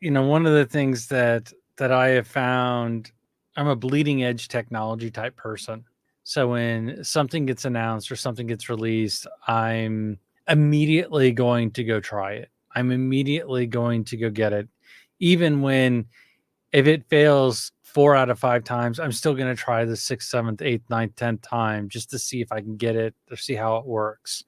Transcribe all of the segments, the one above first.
one of the things that I have found, I'm a bleeding edge technology type person. So when something gets announced or something gets released, I'm immediately going to go try it. I'm immediately going to go get it. Even when, if it fails 4 out of 5 times, I'm still going to try the 6th, 7th, 8th, 9th, 10th time just to see if I can get it or see how it works.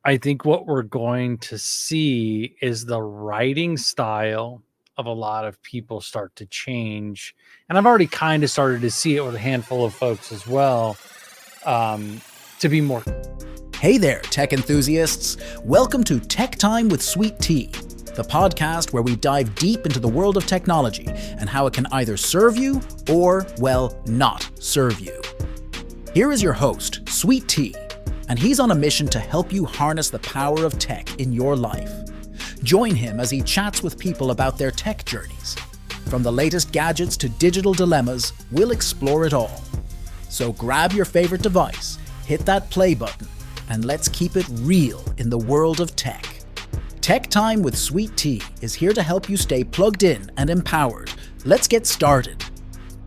I think what we're going to see is the writing style of a lot of people start to change. And I've already kind of started to see it with a handful of folks as well, to be more. Hey there, tech enthusiasts. Welcome to Tech Time with Sweet Tea, the podcast where we dive deep into the world of technology and how it can either serve you or, well, not serve you. Here is your host, Sweet Tea, and he's on a mission to help you harness the power of tech in your life. Join him as he chats with people about their tech journeys. From the latest gadgets to digital dilemmas, we'll explore it all. So grab your favorite device, hit that play button, and let's keep it real in the world of tech. Tech Time with Sweet Tea is here to help you stay plugged in and empowered. Let's get started.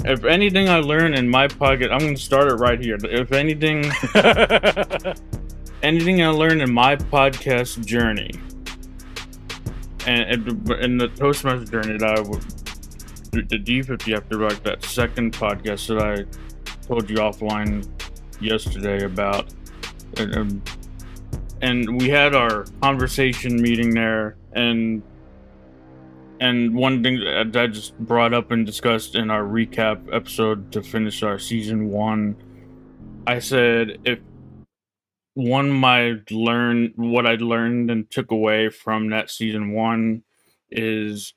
If anything I learned in my podcast, I'm going to start it right here. If anything, anything I learned in my podcast journey, and in the Toastmaster journey that I would, the D50 after like that second podcast that I told you offline yesterday about, and we had our conversation meeting there, and one thing that I just brought up and discussed in our recap episode to finish our season 1, I said if one might learn what I learned and took away from that season 1 is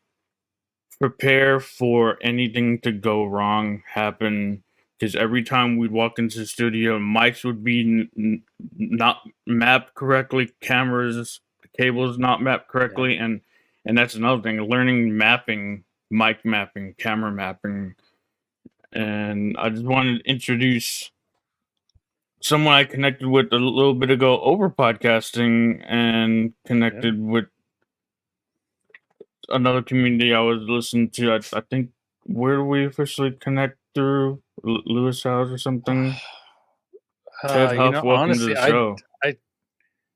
prepare for anything to go wrong, happen. Because every time we'd walk into the studio, mics would be not mapped correctly, cameras, cables not mapped correctly, and that's another thing, learning mapping, mic mapping, camera mapping. And I just wanted to introduce someone I connected with a little bit ago over podcasting and connected with another community I was listening to. I think, where do we officially connect through? Lewis House or something? Ted Huff, welcome honestly, to the show.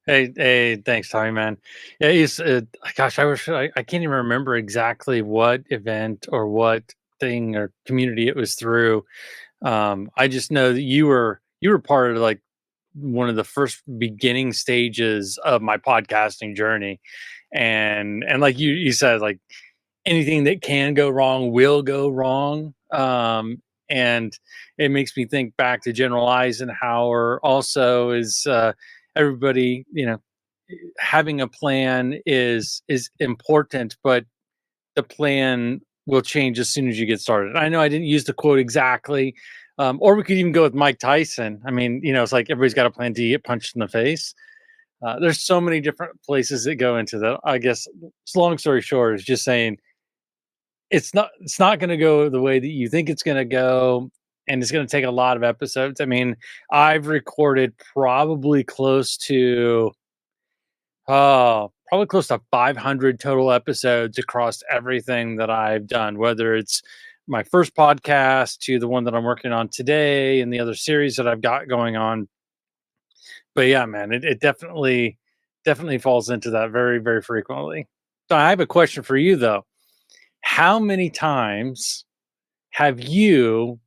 Hey, thanks, Tommy, man. Yeah, he's, gosh, I can't even remember exactly what event or what thing or community it was through. I just know that you were part of like one of the first beginning stages of my podcasting journey, and like you said, like anything that can go wrong will go wrong. And it makes me think back to General Eisenhower also is, everybody, having a plan is important, but the plan will change as soon as you get started. I know I didn't use the quote exactly, or we could even go with Mike Tyson. I mean, it's like everybody's got a plan to get punched in the face. There's so many different places that go into that. I guess, long story short, is just saying it's not going to go the way that you think it's going to go, and it's going to take a lot of episodes. I mean, I've recorded probably close to 500 total episodes across everything that I've done, whether it's my first podcast to the one that I'm working on today and the other series that I've got going on. But yeah, man, it definitely falls into that very, very frequently. So I have a question for you though. How many times have you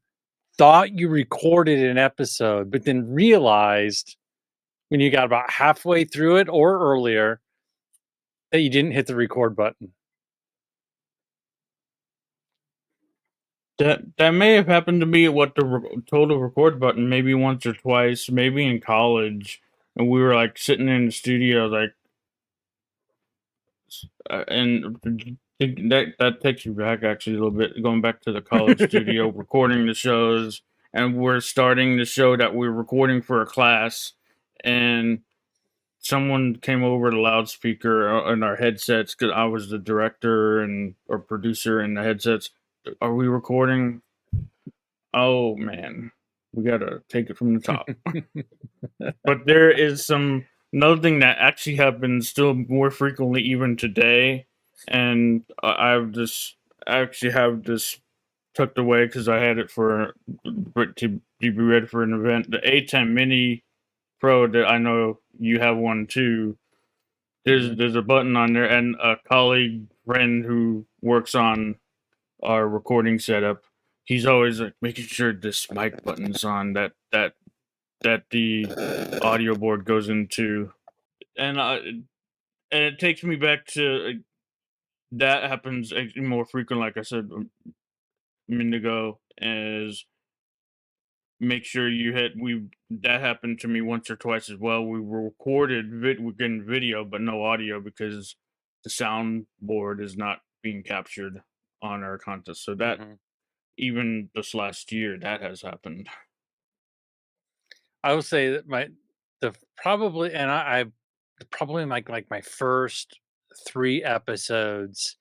thought you recorded an episode, but then realized when you got about halfway through it or earlier that you didn't hit the record button? That may have happened to me what the total record button, maybe once or twice, maybe in college, and we were like sitting in the studio, like, and that takes you back actually a little bit, going back to the college studio, recording the shows, and we're starting the show that we're recording for a class, and someone came over the loudspeaker in our headsets, because I was the director or producer in the headsets. Are we recording? Oh man, we gotta take it from the top. But there is another thing that actually happens still more frequently even today, and I have this. I actually have this tucked away because I had it to be ready for an event. The A10 Mini Pro that I know you have one too. Mhm. There's a button on there, and a colleague friend who works on our recording setup. He's always like making sure this mic button's on that the audio board goes into, and it takes me back to that happens more frequent. Like I said a minute ago, is make sure you hit we that happened to me once or twice as well. We recorded we getting video but no audio because the soundboard is not being captured on our contest. So that Mhm. even this last year that has happened. I will say that the probably and I probably like my first 3 episodes,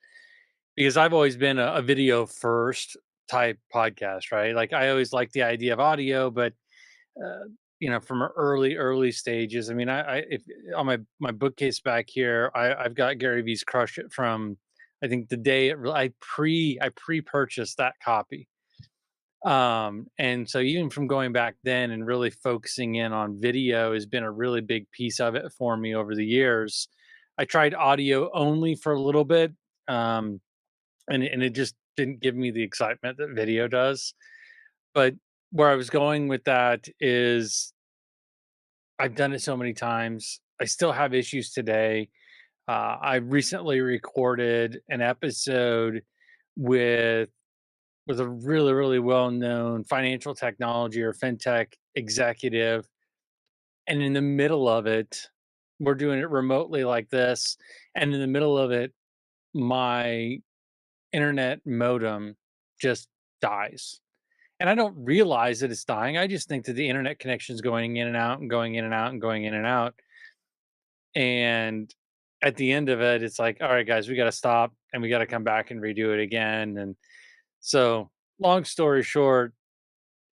because I've always been a video first type podcast, right? Like, I always liked the idea of audio, but, uh, from early stages. I mean, I if on my bookcase back here, I've got Gary V's Crush It from, I think, the day I pre-purchased that copy. And so even from going back then and really focusing in on video has been a really big piece of it for me over the years. I tried audio only for a little bit, um, and it just didn't give me the excitement that video does. But where I was going with that is I've done it so many times. I still have issues today. I recently recorded an episode with a really well known financial technology or fintech executive, and in the middle of it, we're doing it remotely like this, and in the middle of it, my internet modem just dies. And I don't realize that it's dying. I just think that the internet connection is going in and out and going in and out and going in and out. And at the end of it, it's like, all right, guys, we got to stop and we got to come back and redo it again. And so, long story short,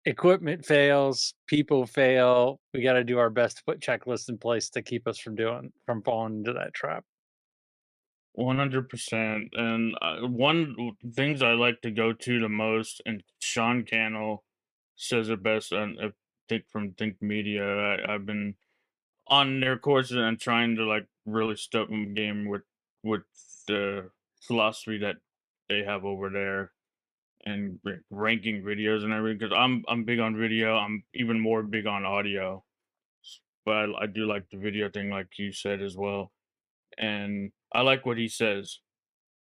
equipment fails, people fail. We got to do our best to put checklists in place to keep us from falling into that trap. 100%. And things I like to go to the most, and Sean Cannell says it best, and I think from Think Media, I've been on their courses and trying to like really step my game with the philosophy that they have over there and ranking videos and everything. Because I'm big on video. I'm even more big on audio, but I do like the video thing, like you said as well. And I like what he says: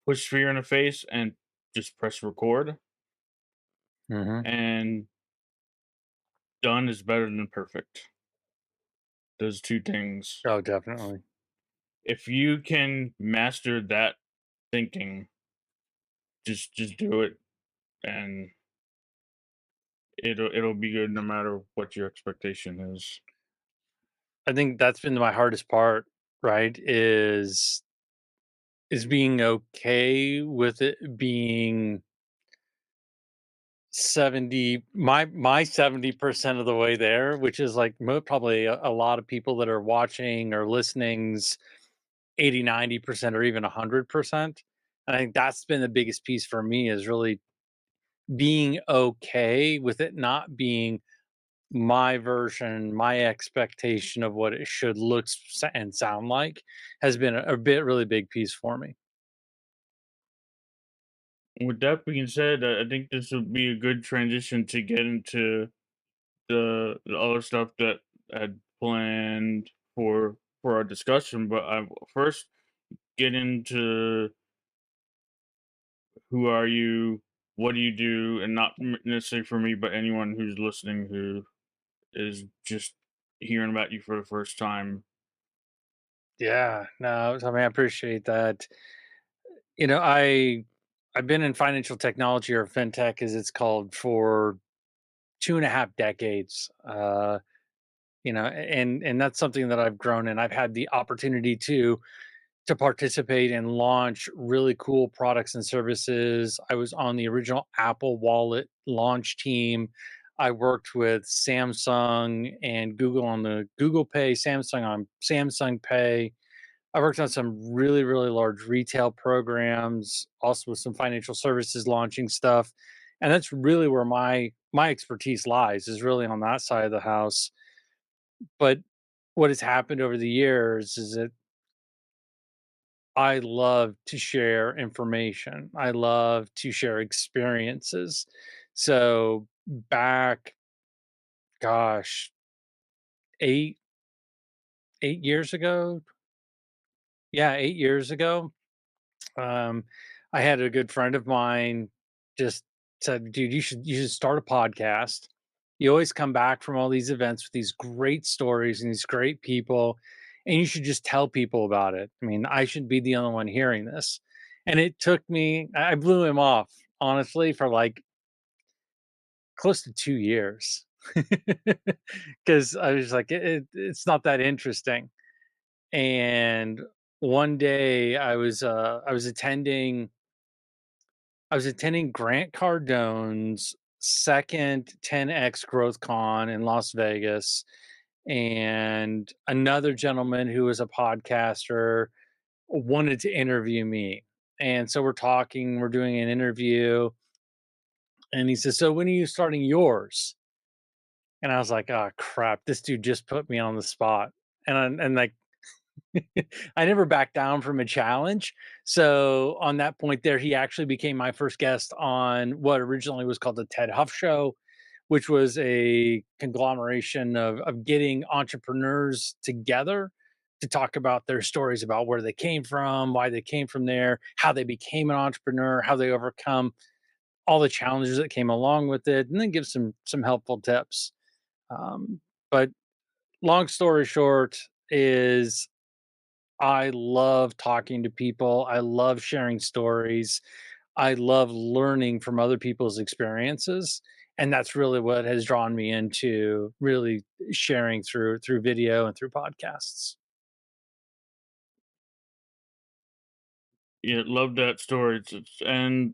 push fear in the face and just press record. Hmm. And done is better than perfect. Those two things. Oh, definitely. If you can master that thinking, just do it, and it'll be good no matter what your expectation is. I think that's been my hardest part, right? Is being okay with it being 70, my 70% of the way there, which is like probably a lot of people that are watching or listening's 80, 90% or even 100%. And I think that's been the biggest piece for me, is really being okay with it not being my version, my expectation of what it should and sound like, has been a bit really big piece for me. With that being said, I think this would be a good transition to get into the other stuff that I had planned for our discussion. But I first get into who are you, what do you do, and not necessarily for me, but anyone who's listening who is just hearing about you for the first time. Yeah, no, I mean, I appreciate that. You know, I've been in financial technology, or fintech as it's called, for 2.5 decades. And that's something that I've grown in. I've had the opportunity to participate and launch really cool products and services. I was on the original Apple Wallet launch team. I worked with Samsung and Google on the Google Pay, Samsung on Samsung Pay. I worked on some really, really large retail programs, also with some financial services launching stuff. And that's really where my expertise lies, is really on that side of the house. But what has happened over the years is that I love to share information. I love to share experiences. So back, gosh, eight 8 years ago, yeah, 8 years ago, um, I had a good friend of mine just said, "Dude, you should start a podcast. You always come back from all these events with these great stories and these great people, and you should just tell people about it. I mean, I shouldn't be the only one hearing this." And it took me, I blew him off, honestly, for like close to 2 years. Because I was like, it's not that interesting. And one day I was attending Grant Cardone's second 10x Growth Con in Las Vegas, and another gentleman who was a podcaster wanted to interview me. And so we're talking, we're doing an interview, and he says, "So when are you starting yours?" And I was like, "Oh crap, this dude just put me on the spot." And like I never backed down from a challenge. So on that point there, he actually became my first guest on what originally was called the Ted Huff Show, which was a conglomeration of getting entrepreneurs together to talk about their stories about where they came from, why they came from there, how they became an entrepreneur, how they overcome all the challenges that came along with it, and then give some helpful tips. But long story short is I love talking to people. I love sharing stories. I love learning from other people's experiences. And that's really what has drawn me into really sharing through video and through podcasts. Yeah, love that story. And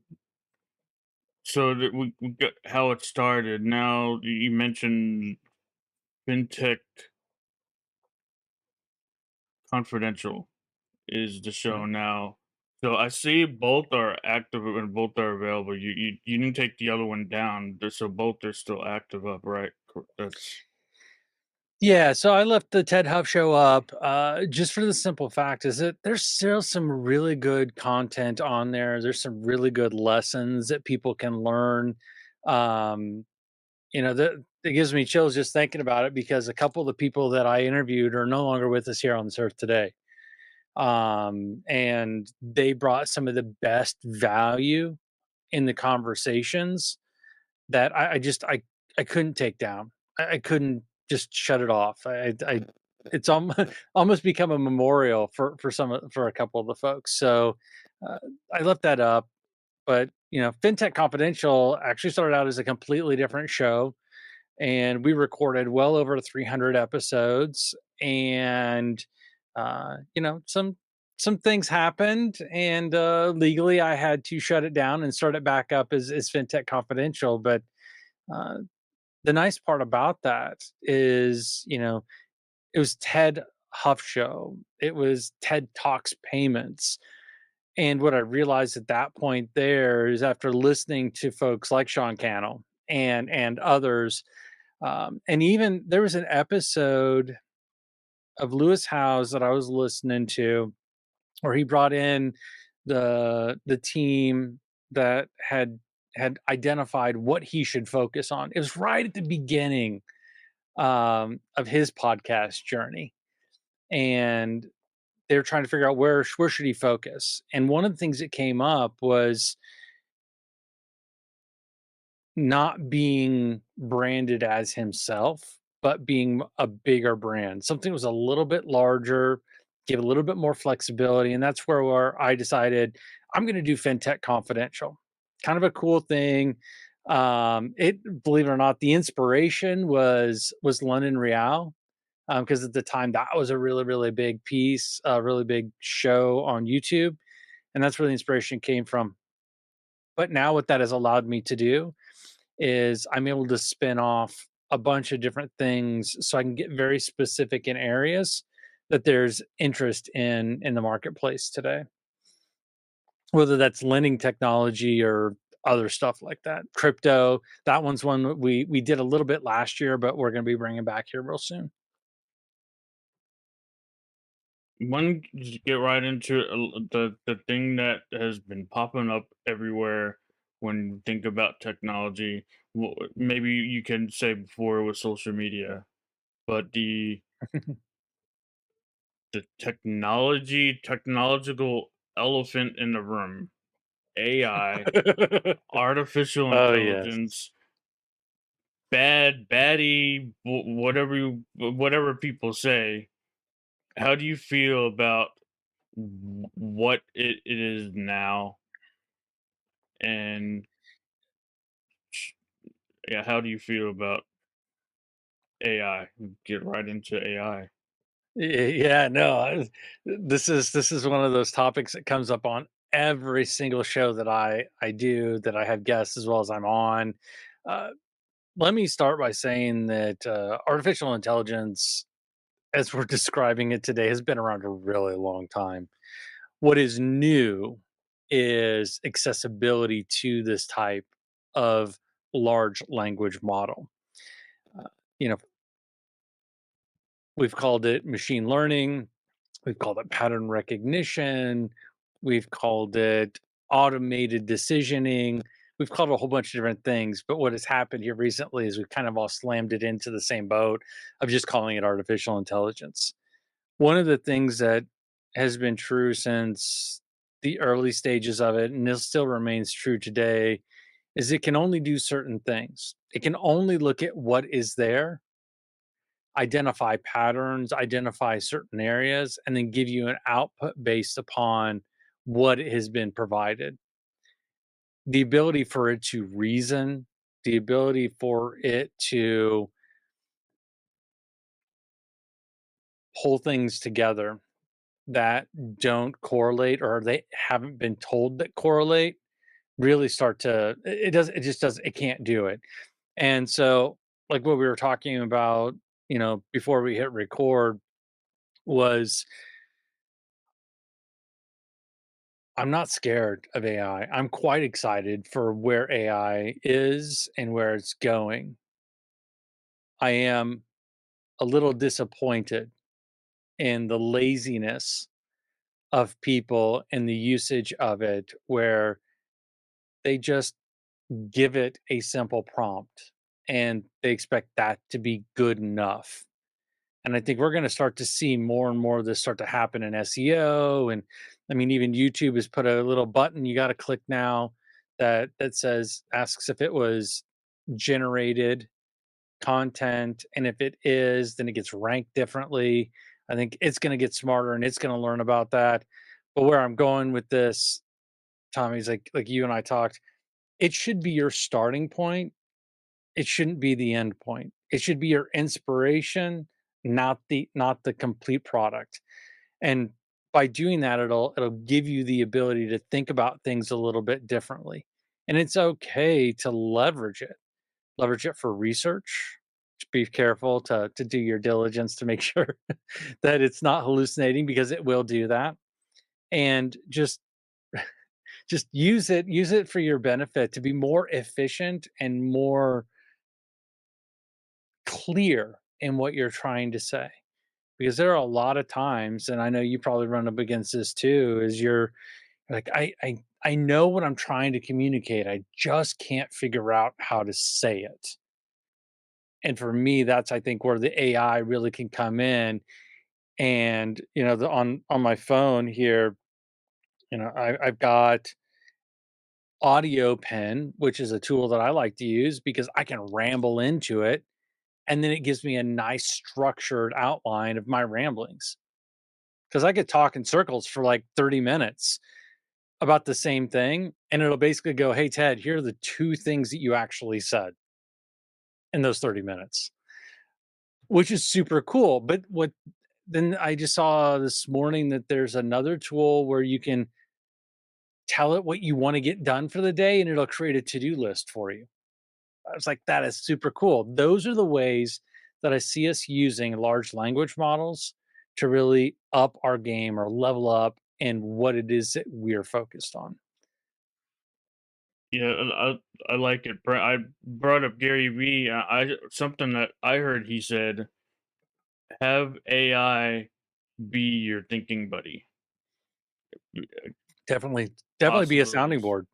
so that we got how it started. Now you mentioned Fintech Confidential is the show now. So I see both are active and both are available. You didn't take the other one down, so both are still active up, right? That's Yeah, so I left the Ted Huff show up just for the simple fact is that there's still some really good content on there. There's some really good lessons that people can learn. Um, that it gives me chills just thinking about it because a couple of the people that I interviewed are no longer with us here on this earth today. And they brought some of the best value in the conversations that I couldn't take down. I couldn't just shut it off. It's almost become a memorial for a couple of the folks. So uh, I left that up. But FinTech Confidential actually started out as a completely different show, and we recorded well over 300 episodes. And some things happened, and legally I had to shut it down and start it back up as FinTech Confidential. But uh, the nice part about that is, it was Ted Huff show. It was Ted Talks Payments. And what I realized at that point there is, after listening to folks like Sean Cannell and others, and even there was an episode of Lewis Howes that I was listening to where he brought in the team that had identified what he should focus on. It was right at the beginning of his podcast journey, and they were trying to figure out where should he focus. And one of the things that came up was not being branded as himself, but being a bigger brand. Something was a little bit larger, give a little bit more flexibility. And that's where I decided I'm going to do FinTech Confidential. Kind of a cool thing. Believe it or not, the inspiration was London Real, because at the time that was a really, really big piece, a really big show on YouTube. And that's where the inspiration came from. But now what that has allowed me to do is I'm able to spin off a bunch of different things so I can get very specific in areas that there's interest in the marketplace today, whether that's lending technology or other stuff like that. Crypto, that one's one that we did a little bit last year, but we're going to be bringing back here real soon. One, just get right into the thing that has been popping up everywhere when you think about technology. Maybe you can say before with social media, but the technological elephant in the room, AI, artificial Oh yes. intelligence, baddie, whatever people say. How do you feel about what it is now, and sh- yeah, how do you feel about AI? Get right into AI. Yeah, no, this is one of those topics that comes up on every single show that I do, that I have guests as well as I'm on. Uh, Let me start by saying that artificial intelligence, as we're describing it today, has been around a really long time. What is new is accessibility to this type of large language model. Uh, you know, we've called it machine learning. We've called it pattern recognition. We've called it automated decisioning. We've called it a whole bunch of different things. But what has happened here recently is we've kind of all slammed it into the same boat of just calling it artificial intelligence. One of the things that has been true since the early stages of it, and it still remains true today, is it can only do certain things. It can only look at what is there, identify patterns, identify certain areas, and then give you an output based upon what has been provided. The ability for it to reason, the ability for it to pull things together that don't correlate or they haven't been told that correlate, really start to it just does it can't do it. And so, like what we were talking about, before we hit record, was I'm not scared of AI. I'm quite excited for where AI is and where it's going. I am a little disappointed in the laziness of people and the usage of it, where they just give it a simple prompt and they expect that to be good enough. And I think we're going to start to see more and more of this start to happen in SEO. And I mean, even YouTube has put a little button you got to click now that says, asks if it was generated content. And if it is, then it gets ranked differently. I think it's going to get smarter and it's going to learn about that. But where I'm going with this, Tommy's like you and I talked, it should be your starting point. It shouldn't be the end point. It should be your inspiration, not the complete product. And by doing that, it'll give you the ability to think about things a little bit differently. And it's okay to leverage it. Leverage it for research. Just be careful to do your diligence to make sure that it's not hallucinating, because it will do that. And just use it for your benefit to be more efficient and more clear in what you're trying to say. Because there are a lot of times, and I know you probably run up against this too, is you're like, I know what I'm trying to communicate. I just can't figure out how to say it. And for me, that's I think where the AI really can come in. And on my phone here, I've got Audio Pen, which is a tool that I like to use because I can ramble into it, and then it gives me a nice structured outline of my ramblings. Because I could talk in circles for like 30 minutes about the same thing, and it'll basically go, "Hey, Ted, here are the two things that you actually said in those 30 minutes," which is super cool. But then I just saw this morning that there's another tool where you can tell it what you want to get done for the day, and it'll create a to do list for you. I was like, that is super cool. Those are the ways that I see us using large language models to really up our game or level up in what it is that we're focused on. Yeah, I like it. I brought up Gary Vee. I something that I heard he said, have AI be your thinking buddy. Definitely, definitely be a sounding Possibilities, board.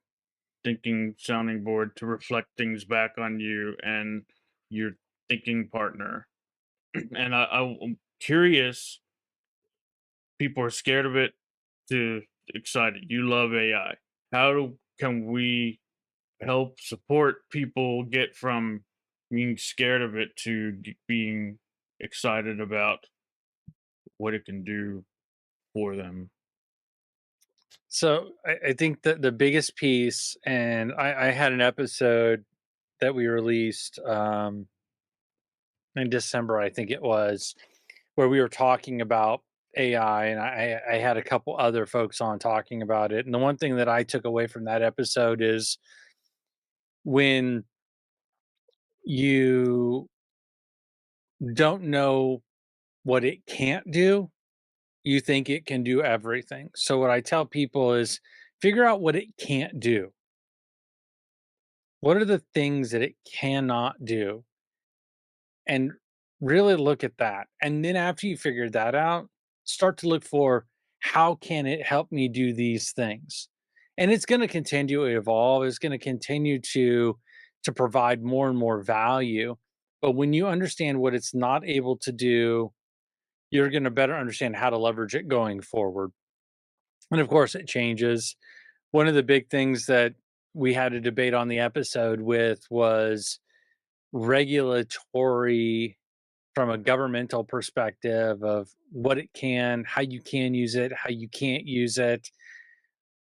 thinking sounding board to reflect things back on you and your thinking partner. And I'm curious. People are scared of it to excited. You love AI. Can we help support people get from being scared of it to being excited about what it can do for them? So I think that the biggest piece, and I had an episode that we released in December, I think it was, where we were talking about AI, and I had a couple other folks on talking about it. And the one thing that I took away from that episode is when you don't know what it can't do, you think it can do everything. So what I tell people is figure out what it can't do. What are the things that it cannot do? And really look at that. And then after you figure that out, start to look for how can it help me do these things? And it's going to continue to evolve. It's going to continue to provide more and more value. But when you understand what it's not able to do, you're going to better understand how to leverage it going forward. And of course, it changes. One of the big things that we had a debate on the episode with was regulatory from a governmental perspective of what it can, how you can use it, how you can't use it.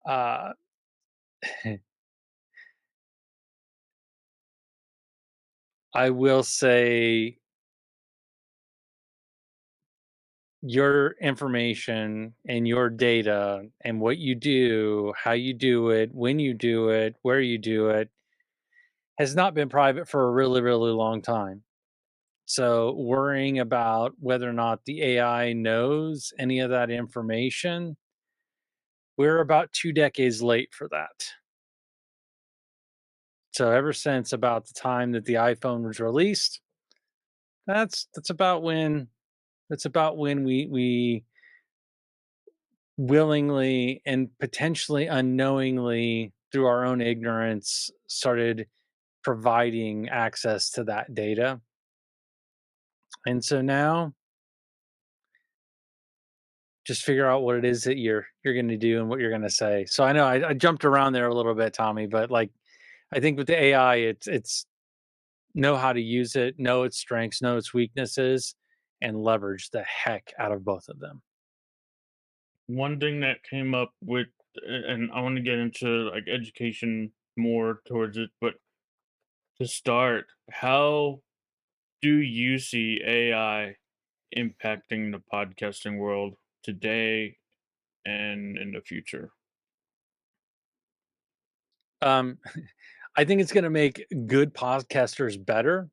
Uh, I will say your information and your data and what you do, how you do it, when you do it, where you do it has not been private for a really, really long time. So worrying about whether or not the AI knows any of that information, we're about 2 decades late for that. So ever since about the time that the iPhone was released, that's about when we willingly and potentially unknowingly through our own ignorance started providing access to that data. And so now just figure out what it is that you're going to do and what you're going to say. So I know I jumped around there a little bit, Tommy, but like I think with the AI, it's know how to use it, know its strengths, know its weaknesses, and leverage the heck out of both of them. One thing that came up with, and I want to get into like education more towards it, but to start, how do you see AI impacting the podcasting world today and in the future? Um, I think it's going to make good podcasters better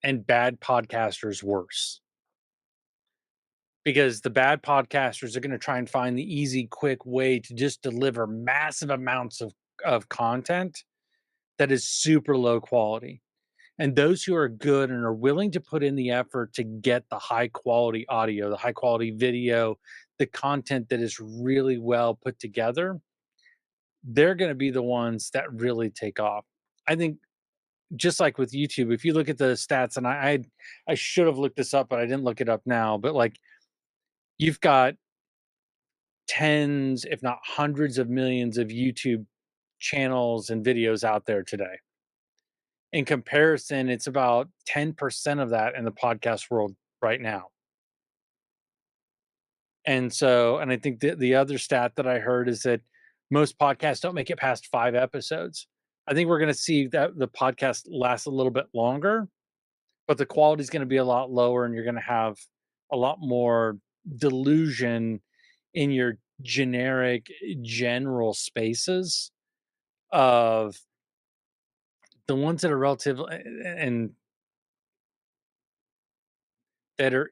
and bad podcasters worse because the bad podcasters are going to try and find the easy, quick way to just deliver massive amounts of content that is super low quality. And those who are good and are willing to put in the effort to get the high quality audio, the high quality video, the content that is really well put together, they're going to be the ones that really take off. I think just like with YouTube, if you look at the stats, and I should have looked this up, but I didn't look it up now. But like you've got tens, if not hundreds of millions of YouTube channels and videos out there today. In comparison, it's about 10% of that in the podcast world right now. And so, and I think the other stat that I heard is that most podcasts don't make it past 5 episodes. I think we're going to see that the podcast lasts a little bit longer, but the quality is going to be a lot lower, and you're going to have a lot more delusion in your generic, general spaces of the ones that are relative and that are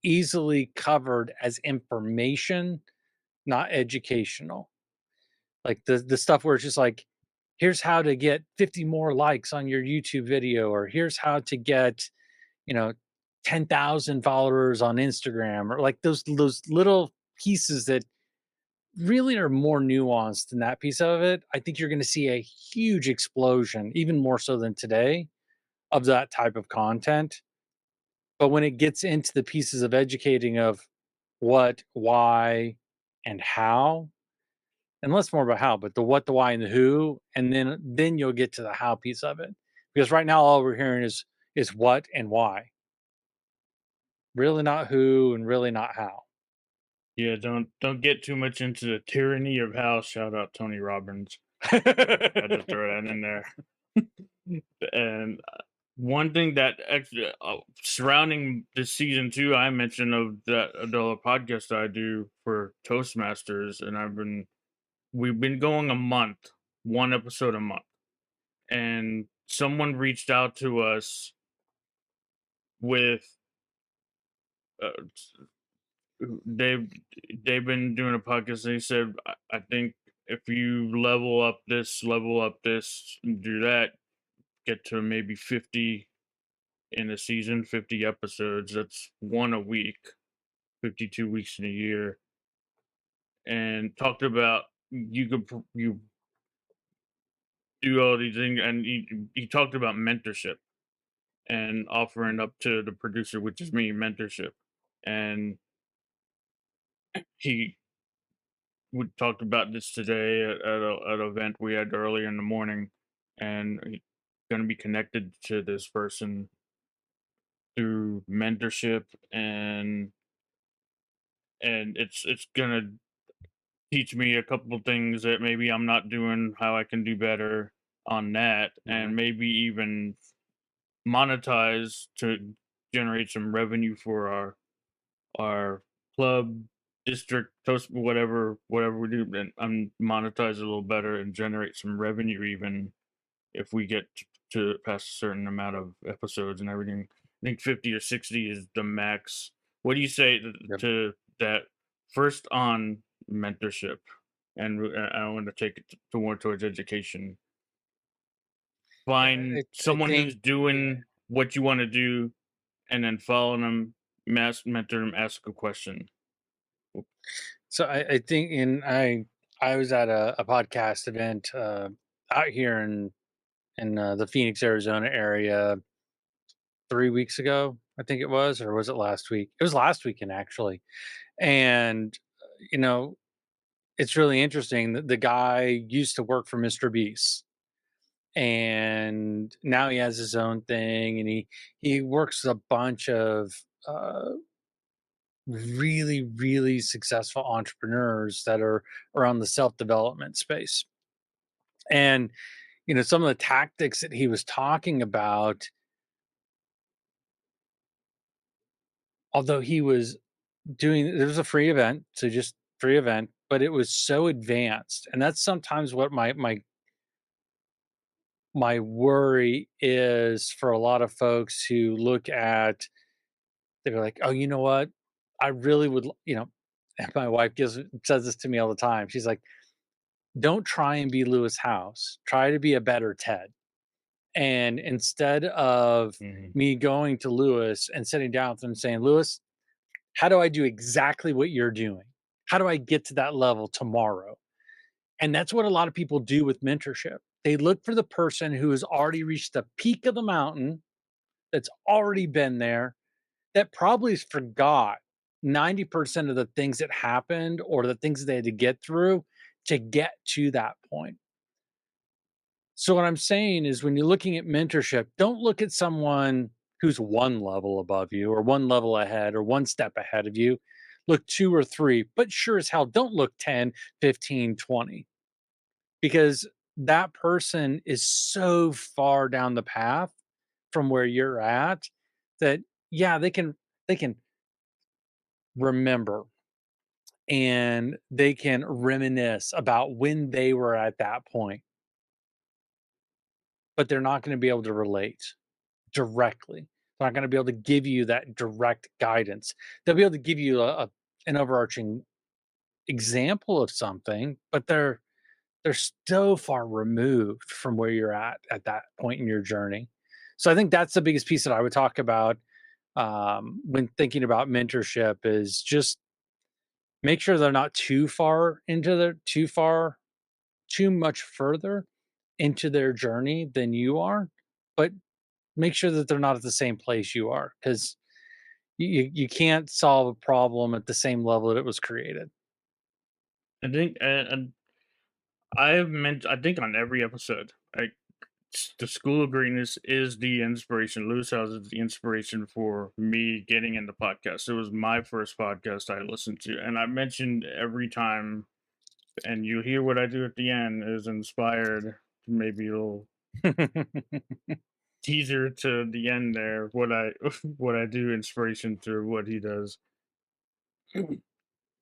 easily covered as information, not educational. Like the stuff where it's just like, here's how to get 50 more likes on your YouTube video, or here's how to get, you know, 10,000 followers on Instagram, or like those little pieces that really are more nuanced than that piece of it. I think you're going to see a huge explosion, even more so than today, of that type of content. But when it gets into the pieces of educating of what, why, and how, and less more about how, but the what, the why, and the who, and then you'll get to the how piece of it. Because right now all we're hearing is what and why, really not who, and really not how. Yeah, don't get too much into the tyranny of house. Shout out Tony Robbins. Had to throw that in there. And one thing that actually surrounding the season two, I mentioned of the podcast that I do for Toastmasters, and we've been going a month, one episode a month, and someone reached out to us with uh, they've they've been doing a podcast. And they said, I think if you level up this, and do that, get to maybe 50 in a season, 50 episodes. That's one a week, 52 weeks in a year. And talked about you do all these things, and he talked about mentorship and offering up to the producer, which is me, mentorship. And he we talked about this today at an event we had early in the morning, and he's going to be connected to this person through mentorship, and it's going to teach me a couple of things that maybe I'm not doing, how I can do better on that, Mhm. and maybe even monetize to generate some revenue for our club, district, toast, whatever we do, and monetize a little better and generate some revenue even if we get to past a certain amount of episodes and everything. I think 50 or 60 is the max. What do you say Yep. to that? First on mentorship, and I want to take it to more towards education. Yeah, Find I someone think who's doing what you want to do, and then follow them, mentor them, ask a question. so. I think I was at a podcast event out here in the Phoenix, Arizona area 3 weeks ago. I think it was, or was it last week? It was last weekend actually, and you know, it's really interesting that the guy used to work for Mr. Beast, and now he has his own thing, and he works with a bunch of really successful entrepreneurs that are around the self-development space. And some of the tactics that he was talking about, although he was doing, it was a free event, so just free event, but it was so advanced. And that's sometimes what my worry is for a lot of folks who look at, they're like, oh, you know what, I really would and my wife says this to me all the time. She's like, don't try and be Lewis House, try to be a better Ted. And instead of Mhm. me going to Lewis and sitting down with him saying, Lewis, how do I do exactly what you're doing? How do I get to that level tomorrow? And that's what a lot of people do with mentorship. They look for the person who has already reached the peak of the mountain, that's already been there, that probably forgot 90% of the things that happened or the things they had to get through to get to that point. So, what I'm saying is, when you're looking at mentorship, don't look at someone who's one level above you or one level ahead or one step ahead of you. Look two or three, but sure as hell, don't look 10, 15, 20, because that person is so far down the path from where you're at that, yeah, they can remember and they can reminisce about when they were at that point, but they're not going to be able to relate directly. not going to be able to give you that direct guidance. They'll be able to give you an overarching example of something, but they're so far removed from where you're at that point in your journey. So I think that's the biggest piece that I would talk about when thinking about mentorship is just make sure they're not too far into their too much further into their journey than you are, but make sure that they're not at the same place you are because you can't solve a problem at the same level that it was created. I think, and I've meant, I think on every episode, like the School of Greatness is the inspiration. Lewis House is the inspiration for me getting into podcasts. It was my first podcast I listened to, and I mentioned every time, and you hear what I do at the end is inspired. Maybe a little teaser to the end there. What I what I do, inspiration to what he does.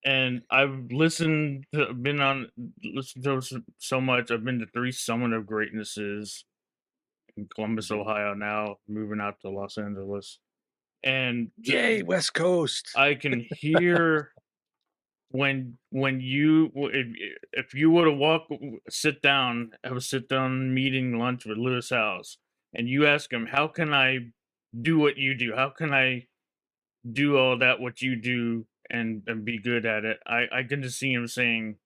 And I've been on, listened to so much. I've been to 3 Summit of Greatnesses in Columbus, Mhm. Ohio now, moving out to Los Angeles. And Yay, West Coast. I can hear when if you were to sit down, have a sit down meeting lunch with Lewis House, and you ask him, "How can I do what you do? How can I do all that what you do and be good at it?" I can just see him saying,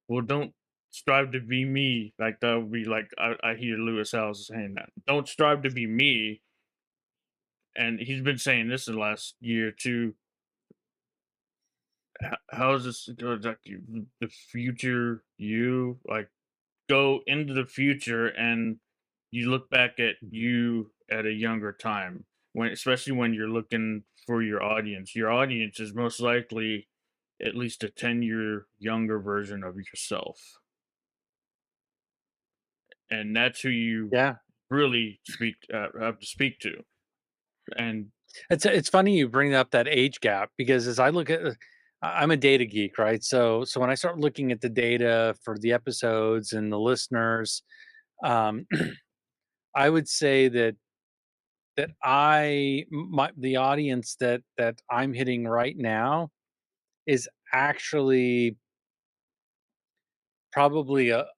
"Well, don't strive to be me." Like that would be like I hear Lewis House saying that. Don't strive to be me. And he's been saying this in the last year too. How is this like the future you like go into the future and you look back at you at a younger time when especially when you're looking for your audience is most likely at least a 10-year younger version of yourself, and that's who you Yeah. really have to speak to. And It's funny you bring up that age gap because as I look at I'm a data geek, right? So when I start looking at the data for the episodes and the listeners, um, I would say that the audience that I'm hitting right now is actually probably a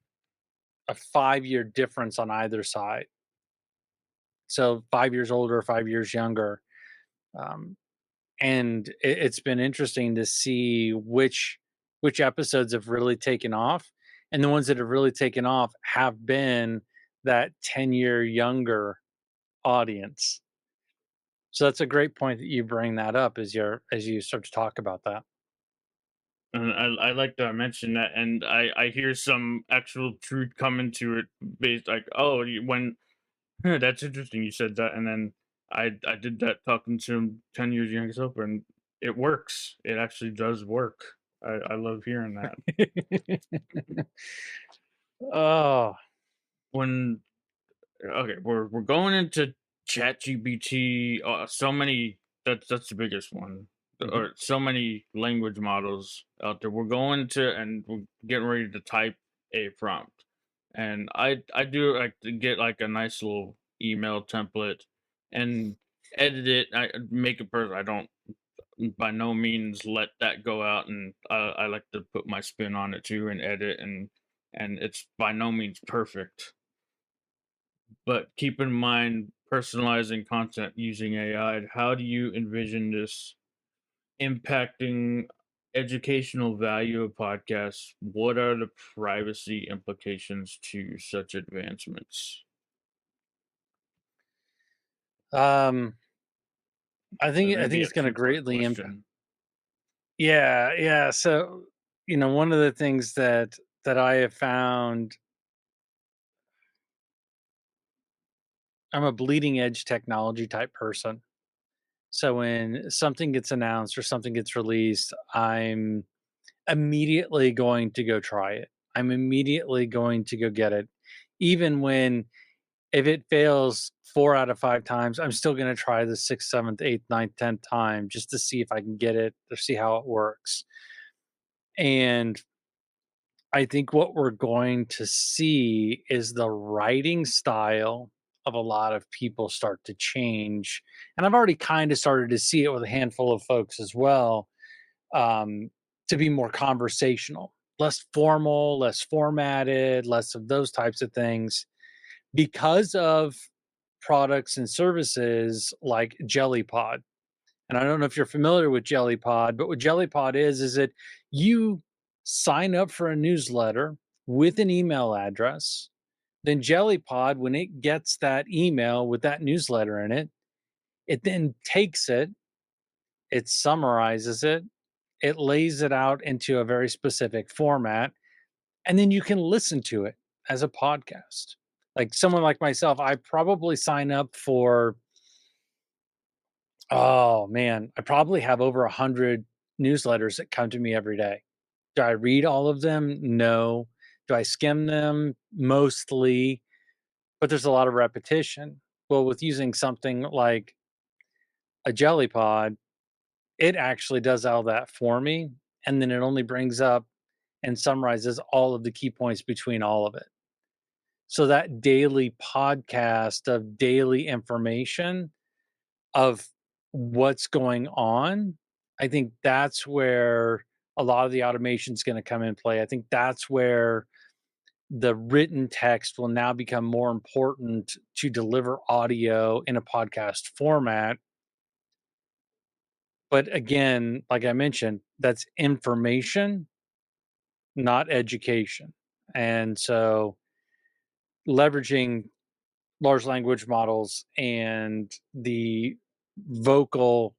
5-year difference on either side. So 5 years older, 5 years younger. Um, and it's been interesting to see which episodes have really taken off, and the ones that have really taken off have been that 10-year younger audience. So that's a great point that you bring that up as you start to talk about that. I like to mention that, and I hear some actual truth coming to it based like, oh, when that's interesting you said that, and then I did that talking to him 10 years younger self, and it works. It actually does work. I love hearing that. Oh. When okay, we're going into ChatGPT. So many. That's the biggest one. Mhm. Or so many language models out there. We're going to and we're getting ready to type a prompt, and I do like to get like a nice little email template and edit it. I make it perfect. I don't by no means let that go out, and I like to put my spin on it too and edit and it's by no means perfect, but keep in mind personalizing content using AI. How do you envision this impacting educational value of podcasts? What are the privacy implications to such advancements? um I think Maybe a it's going to two-part greatly question. yeah. So one of the things that I have found, I'm a bleeding edge technology type person. So when something gets announced or something gets released, I'm immediately going to go try it. I'm immediately going to go get it. Even when if it fails 4 out of 5 times, I'm still going to try the sixth, seventh, eighth, ninth, 10th time just to see if I can get it or see how it works. And I think what we're going to see is the writing style. of a lot of people start to change. And I've already kind of started to see it with a handful of folks as well, um, to be more conversational, less formal, less formatted, less of those types of things because of products and services like JellyPod. And I don't know if you're familiar with JellyPod, but what JellyPod is that you sign up for a newsletter with an email address. Then JellyPod, when it gets that email with that newsletter in it, it then takes it, it summarizes it, it lays it out into a very specific format, and then you can listen to it as a podcast. Like someone like myself, I probably sign up for, oh man, I probably have over 100 newsletters that come to me every day. Do I read all of them? No. Do I skim them? Mostly, but there's a lot of repetition. Well, with using something like a jelly pod, it actually does all that for me. And then it only brings up and summarizes all of the key points between all of it. So that daily podcast of daily information of what's going on, I think that's where a lot of the automation is going to come in play. I think that's where the written text will now become more important to deliver audio in a podcast format. But again, like I mentioned, that's information, not education. And so leveraging large language models and the vocal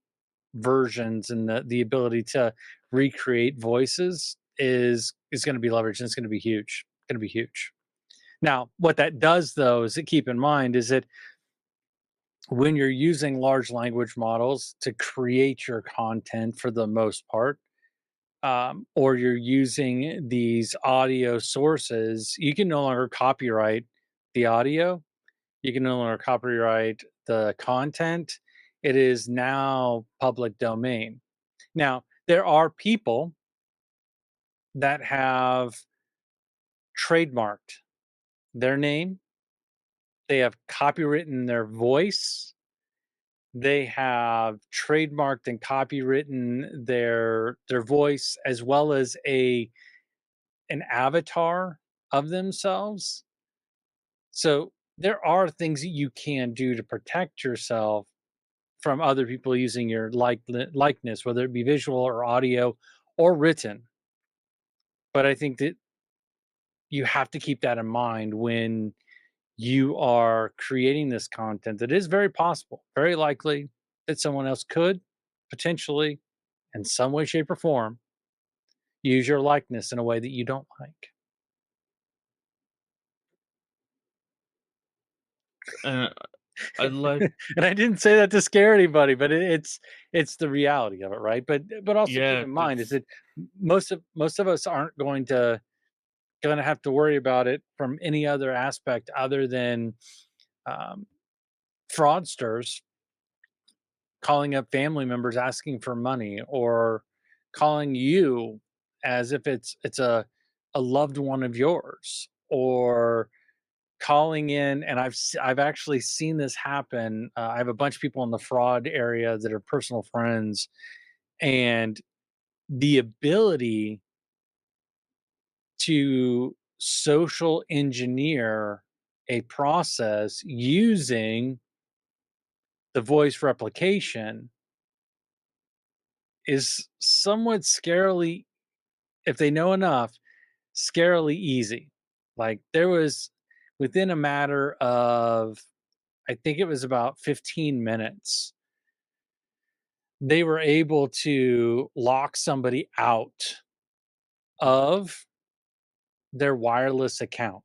versions and the ability to recreate voices is going to be leveraged, and it's going to be huge. Going to be huge. Now, what that does though is to keep in mind is that when you're using large language models to create your content for the most part, or you're using these audio sources, you can no longer copyright the audio. You can no longer copyright the content. It is now public domain. Now, there are people that have trademarked their name, they have copywritten their voice, they have trademarked and copywritten their voice as well as a an avatar of themselves. So there are things that you can do to protect yourself from other people using your likeness, whether it be visual or audio or written. But I think that you have to keep that in mind when you are creating this content that is very possible, very likely that someone else could potentially, in some way, shape, or form, use your likeness in a way that you don't like. And I like, And I didn't say that to scare anybody, but it's the reality of it, right? But also keep yeah, in mind is it's, that most of us aren't going to have to worry about it from any other aspect other than um, fraudsters calling up family members asking for money or calling you as if it's a loved one of yours or calling in. And I've actually seen this happen. I have a bunch of people in the fraud area that are personal friends, and the ability to social engineer a process using the voice replication is somewhat scarily, if they know enough, scarily easy. Like there was within a matter of, I think it was about 15 minutes, they were able to lock somebody out of their wireless account,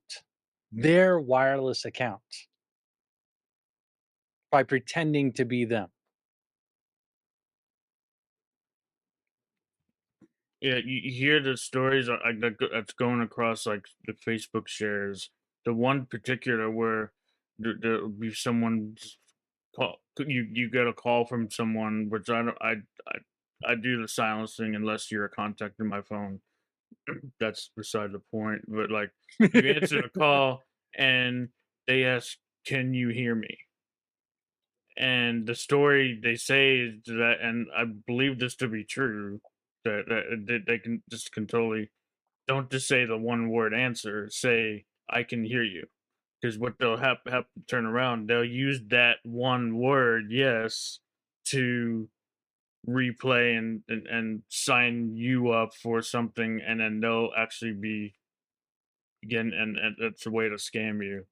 their wireless account by pretending to be them. yeah, you hear the stories that's going across like the Facebook shares. The one particular where there'll be someone call you get a call from someone, which I don't I do the silencing unless you're contacting my phone. That's beside the point. But like you answer the call and they ask, can you hear me? And the story they say is that, and I believe this to be true, that they can totally don't just say the one word answer. Say I can hear you, because what they'll have to turn around, they'll use that one word yes to replay and sign you up for something, and then they'll actually be again, and it's a way to scam you.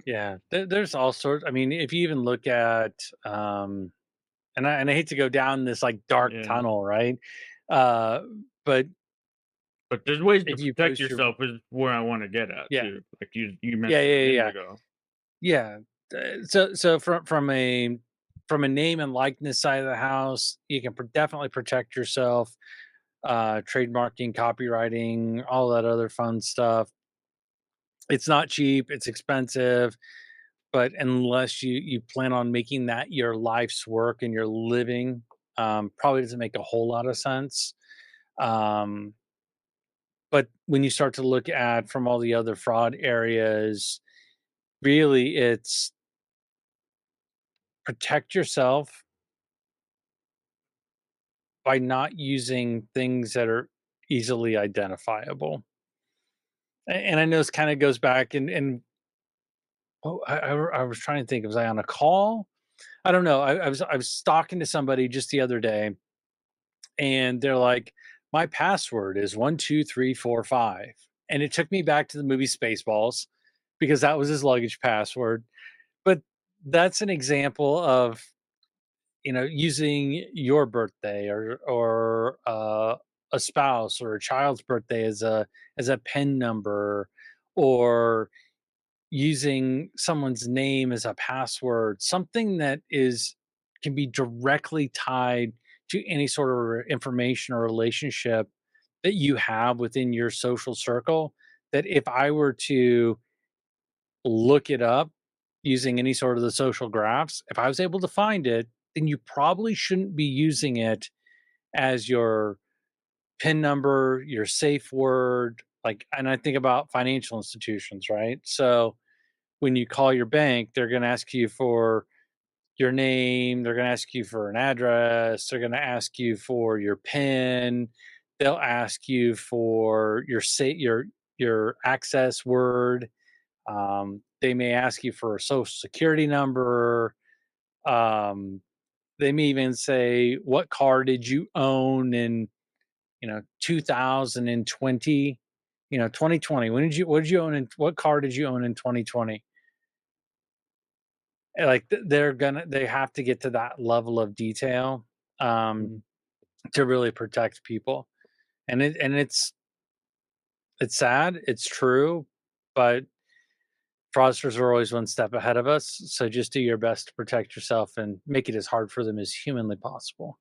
Yeah, there's all sorts. I mean, if you even look at, and I hate to go down this like dark Yeah, tunnel, right? Uh, but but there's ways to if you protect post your, yourself is where I want to get at yeah, too, like you yeah, mentioned yeah, a yeah, minute yeah, ago. yeah. So from a name and likeness side of the house, you can definitely protect yourself. Trademarking, copywriting, all that other fun stuff. It's not cheap. It's expensive. But unless you plan on making that your life's work and your living, probably doesn't make a whole lot of sense. Um, but when you start to look at from all the other fraud areas, really it's protect yourself by not using things that are easily identifiable. And I know this kind of goes back and oh, I was trying to think. Was I on a call? I don't know. I was talking to somebody just the other day, and they're like, "My password is 12345," and it took me back to the movie Spaceballs because that was his luggage password. But that's an example of using your birthday or a spouse or a child's birthday as a PIN number, or using someone's name as a password, something that is can be directly tied to any sort of information or relationship that you have within your social circle, that if I were to look it up using any sort of the social graphs, if I was able to find it, then you probably shouldn't be using it as your PIN number, your safe word. Like, and I think about financial institutions, right? So when you call your bank, they're going to ask you for your name, they're going to ask you for an address, they're going to ask you for your PIN, they'll ask you for your access word. They may ask you for a social security number. Um, they may even say, "What car did you own in 2020?" 2020. What did you own in what car did you own in 2020? Like they have to get to that level of detail um, Mhm. to really protect people, and it's sad, it's true, but fraudsters are always one step ahead of us. So just do your best to protect yourself and make it as hard for them as humanly possible.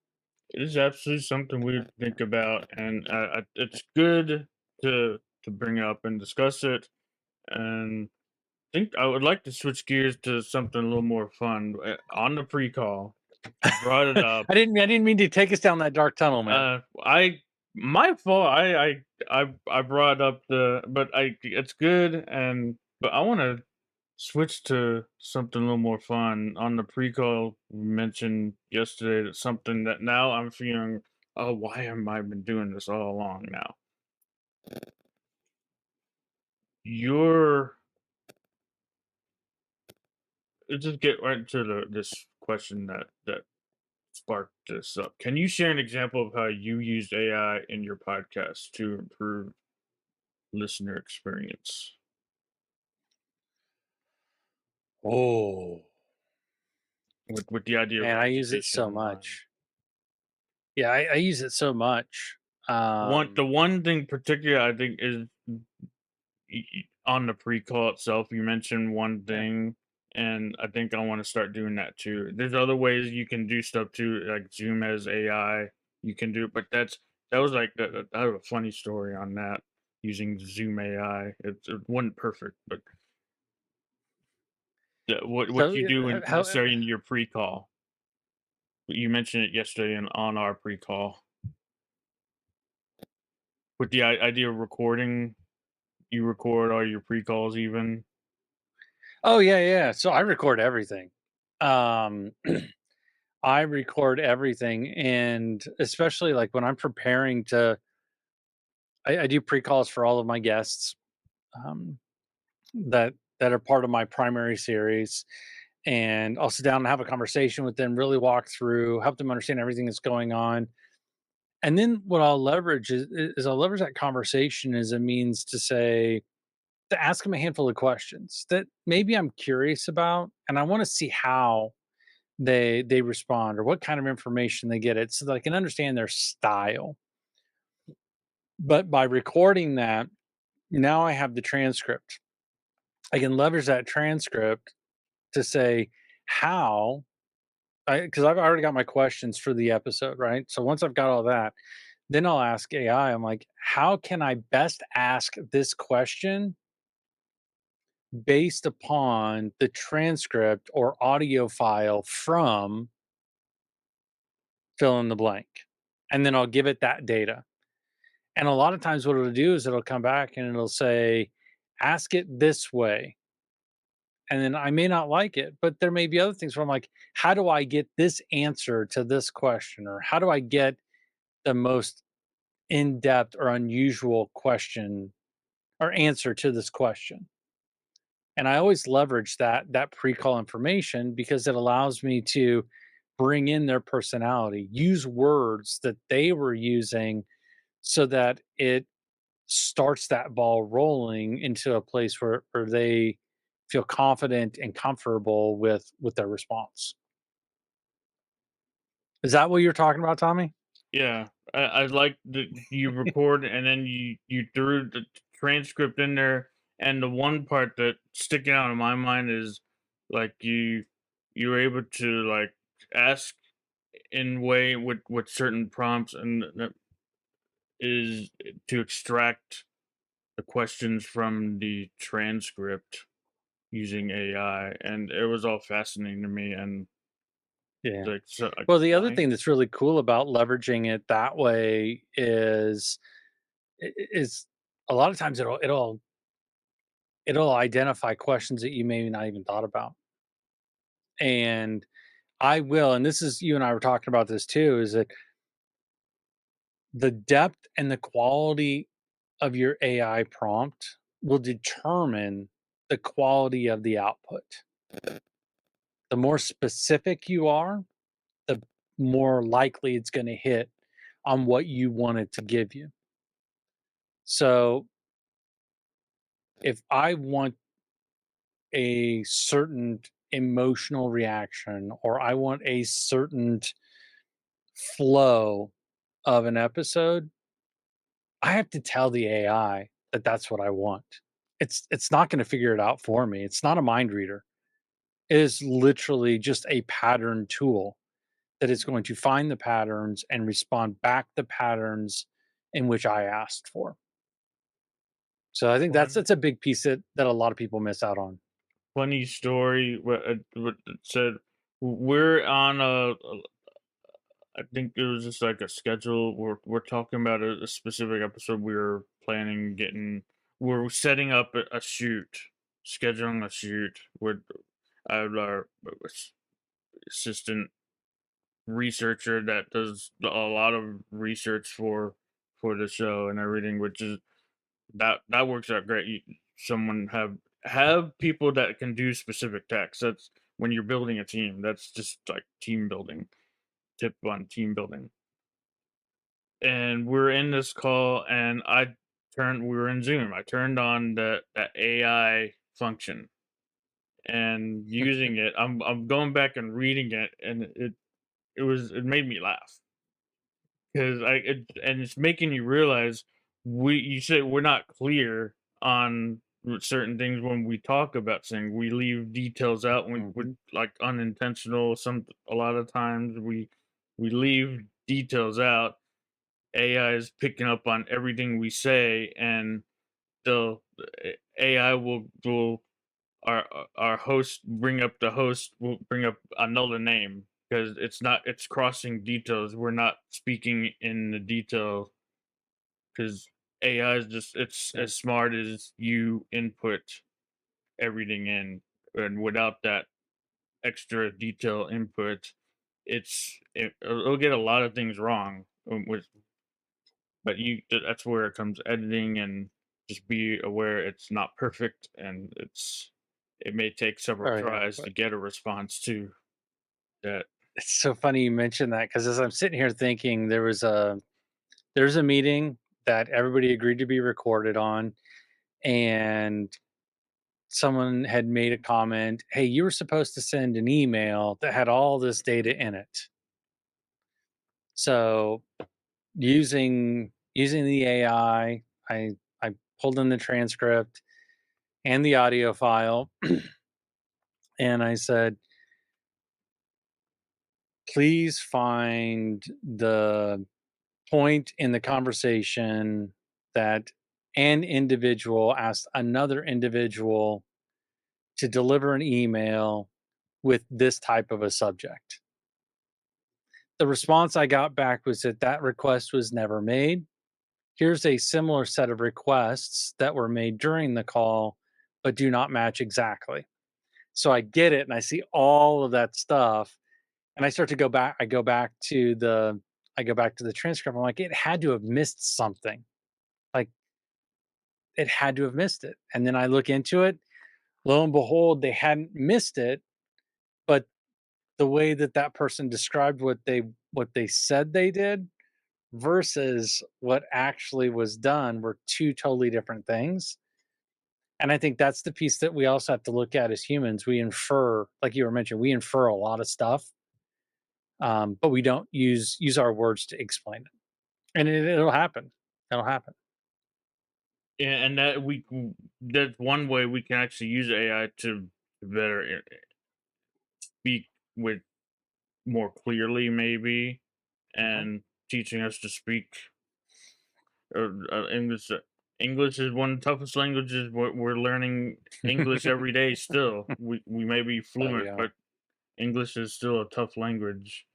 It is absolutely something we would think about, and it's good to bring up and discuss it. And think I would like to switch gears to something a little more fun. On the pre-call, you brought it up. I didn't mean to take us down that dark tunnel, man. I my fault. I brought up but I it's good, and but I want to switch to something a little more fun. On the pre-call, we mentioned yesterday that something that now I'm feeling. Oh, why have I been doing this all along now? Your Let's just get right into this question that sparked this up. Can you share an example of how you used AI in your podcast to improve listener experience Oh, with the idea of man, I use it reputation so online? much. Yeah, I use it so much. The one thing particular I think is on the pre-call itself. You mentioned one Yeah. thing, and I think I want to start doing that too. There's other ways you can do stuff too, like Zoom has AI. You can do, but that was like I have a funny story on that using Zoom AI. It wasn't perfect, but what So you do in how necessarily in your pre-call. You mentioned it yesterday on our pre-call with the idea of recording. You record all your pre-calls even. Oh, yeah, yeah. So I record everything. Um, I record everything, and especially, like, when I'm preparing to I do pre-calls for all of my guests, um, that are part of my primary series, and I'll sit down and have a conversation with them, really walk through, help them understand everything that's going on. And then what I'll leverage is I'll leverage that conversation as a means to ask them a handful of questions that maybe I'm curious about, and I want to see how they respond or what kind of information they get it so that I can understand their style. But by recording that, now I have the transcript. I can leverage that transcript to say how because I've already got my questions for the episode, right? So once I've got all that, then I'll ask AI. I'm like, how can I best ask this question based upon the transcript or audio file from fill in the blank? And then I'll give it that data. And a lot of times, what it'll do is it'll come back and it'll say, ask it this way. And then I may not like it, but there may be other things where I'm like, how do I get this answer to this question? Or how do I get the most in depth or unusual question or answer to this question? And I always leverage that pre-call information because it allows me to bring in their personality, use words that they were using so that it starts that ball rolling into a place where they feel confident and comfortable with their response. Is that what you're talking about, Tommy? Yeah, I like that you record and then you threw the transcript in there. And the one part that sticking out in my mind is like you were able to like ask in way with certain prompts, and that is to extract the questions from the transcript using AI, and it was all fascinating to me. And Yeah. like, so Well, the other I thing that's really cool about leveraging it that way is a lot of times it'll identify questions that you maybe not even thought about. And I will, and this is you and I were talking about this too, is that the depth and the quality of your AI prompt will determine the quality of the output. The more specific you are, the more likely it's going to hit on what you want it to give you. So if I want a certain emotional reaction or I want a certain flow of an episode, I have to tell the AI that that's what I want. It's not going to figure it out for me. It's not a mind reader. It is literally just a pattern tool that is going to find the patterns and respond back the patterns in which I asked for. So I think that's one that's a big piece that a lot of people miss out on. funny story what it said we're on I think it was just like a schedule. We're talking about a specific episode we were planning getting. We're setting up a shoot, scheduling a shoot with our assistant researcher that does a lot of research for the show and everything, which is that works out great. Someone have people that can do specific tasks. That's when you're building a team. That's just like team building. Tip on team building. And we're in this call, and we were in Zoom. I turned on the AI function and using it. I'm going back and reading it, and it made me laugh because and it's making you realize you said we're not clear on certain things when we talk about things. We leave details out when with Mhm. like unintentional. A lot of times we leave details out. AI is picking up on everything we say, and the AI will our host bring up the host will bring up another name because it's crossing details. We're not speaking in the detail because AI is just it's Yeah. as smart as you input everything in. and without that extra detail input, it'll get a lot of things wrong. With but that's where it comes editing, and just be aware it's not perfect, and it may take several Oh yeah, tries to but get a response to that. it's so funny you mentioned that because as I'm sitting here thinking, there's a meeting that everybody agreed to be recorded on, and someone had made a comment, "Hey, you were supposed to send an email that had all this data in it." So using the AI, I pulled in the transcript and the audio file, and I said, "Please find the point in the conversation that an individual asked another individual to deliver an email with this type of a subject." The response I got back was that that request was never made. Here's a similar set of requests that were made during the call, but do not match exactly. So I get it and I see all of that stuff and I start to go back. I go back to the transcript. I'm like, it had to have missed something. Like it had to have missed it. And then I look into it. Lo and behold, they hadn't missed it, but the way that that person described what they said they did versus what actually was done were two totally different things. And I think that's the piece that we also have to look at as humans. We infer, like you were mentioning, we infer a lot of stuff, but we don't use our words to explain it. And it'll happen. It'll happen. Yeah, and that's one way we can actually use AI to better speak with more clearly, maybe, Mhm. and teaching us to speak English. English is one of the toughest languages. We're learning English every day. Still, we may be Oh fluent, yeah. but English is still a tough language.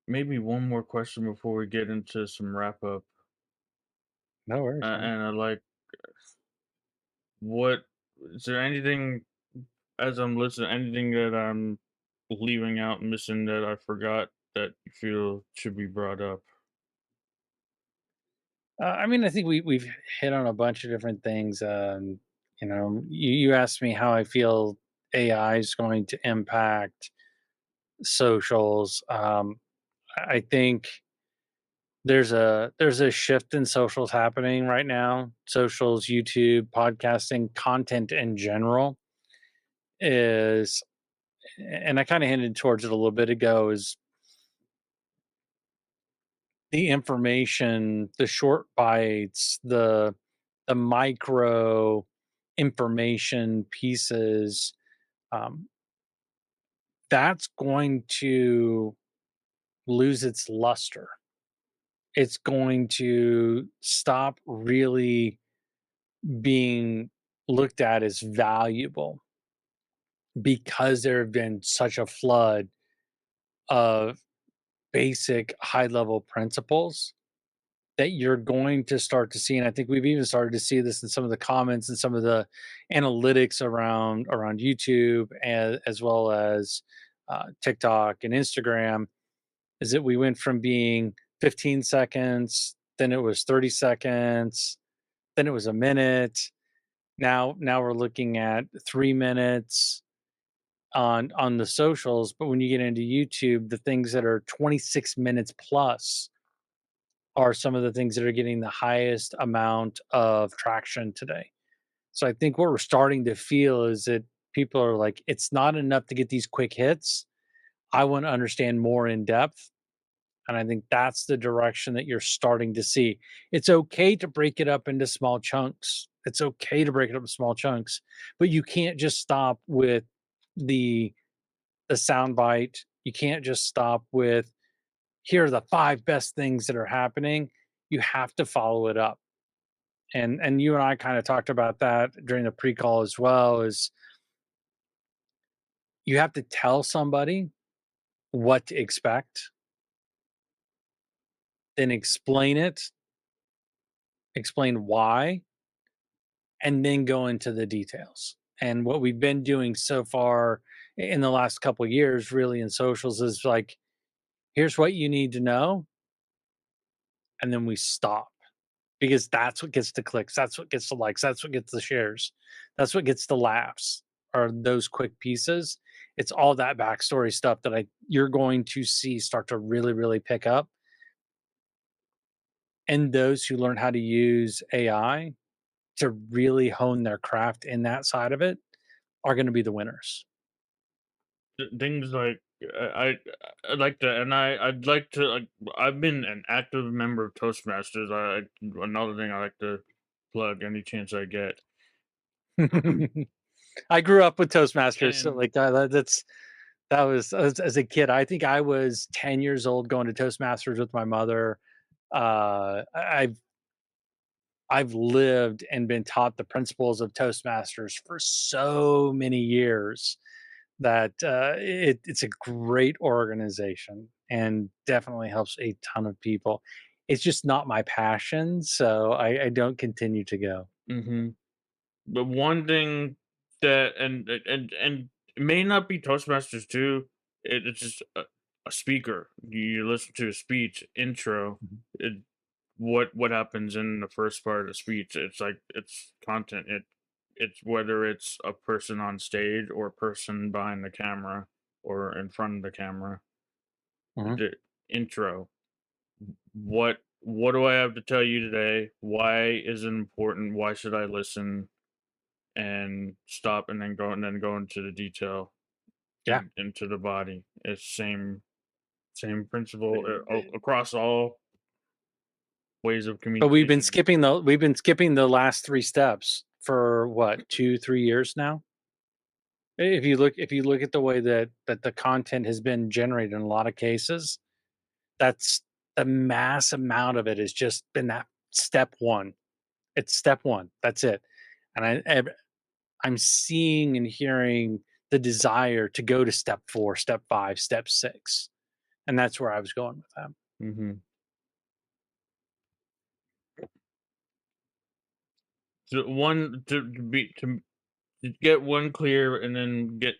Maybe one more question before we get into some wrap up. No worries, man. And I like, what is there anything, as I'm listening, anything that I'm leaving out, missing, that I forgot that you feel should be brought up? I mean, I think we've hit on a bunch of different things. You asked me how I feel AI is going to impact socials. I think there's a shift in socials happening right now. Socials, YouTube, podcasting, content in general is, and I kind of hinted towards it a little bit ago, is the information, the short bites, the micro information pieces. Um, that's going to lose its luster. It's going to stop really being looked at as valuable because there have been such a flood of basic high level principles that you're going to start to see. And I think we've even started to see this in some of the comments and some of the analytics around YouTube, as well as TikTok and Instagram, is that we went from being 15 seconds, then it was 30 seconds, then it was a minute. Now we're looking at 3 minutes on the socials. But when you get into YouTube, the things that are 26 minutes plus are some of the things that are getting the highest amount of traction today. So I think what we're starting to feel is that people are like, it's not enough to get these quick hits. I want to understand more in depth. And I think that's the direction that you're starting to see. It's okay to break it up into small chunks. It's okay to break it up in small chunks, but you can't just stop with the the sound bite. You can't just stop with, here are the five best things that are happening. You have to follow it up. And you and I kind of talked about that during the pre-call as well, is you have to tell somebody what to expect, then explain it, explain why, and then go into the details. And what we've been doing so far in the last couple of years, really in socials, is like, here's what you need to know, and then we stop because that's what gets the clicks, that's what gets the likes, that's what gets the shares, that's what gets the laughs. Are those quick pieces? It's all that backstory stuff that you're going to see start to really, really pick up. And those who learn how to use AI to really hone their craft in that side of it are going to be the winners. Things like I'd like to, and I'd like to. Like, I've been an active member of Toastmasters. Another thing I like to plug any chance I get. I grew up with Toastmasters, so And like that was as a kid. I think I was 10 years old going to Toastmasters with my mother. I've lived and been taught the principles of Toastmasters for so many years that it's a great organization and definitely helps a ton of people. It's just not my passion, so I don't continue to go. hmm but one thing that and it may not be Toastmasters too. It's just a speaker. You listen to a speech intro. Mhm. It, what happens in the first part of the speech? It's like it's content. It's whether it's a person on stage or a person behind the camera or in front of the camera. Mhm. The intro. What do I have to tell you today? Why is it important? Why should I listen? And stop and then go into the detail Yeah. into the body. It's same principle Uh, across all ways of But communication. we've been skipping the last 3 steps for what, 2, 3 years now? If you look at the way that the content has been generated in a lot of cases, that's the mass amount of it has just been that step 1. It's step 1, that's it. And I'm seeing and hearing the desire to go to step 4, step 5, step 6, and that's where I was going with that. hmm So one to get one clear and then get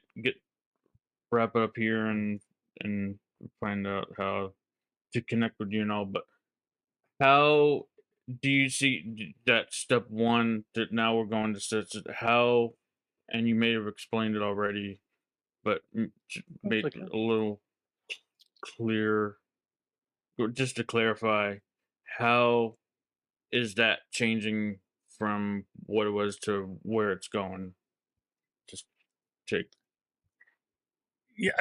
wrap it up here and find out how to connect with you and all. But how do you see that step one that now we're going to steps? How, and you may have explained it already, but That's make okay. a little clear, or just to clarify, how is that changing from what it was to where it's going? Just take Yeah,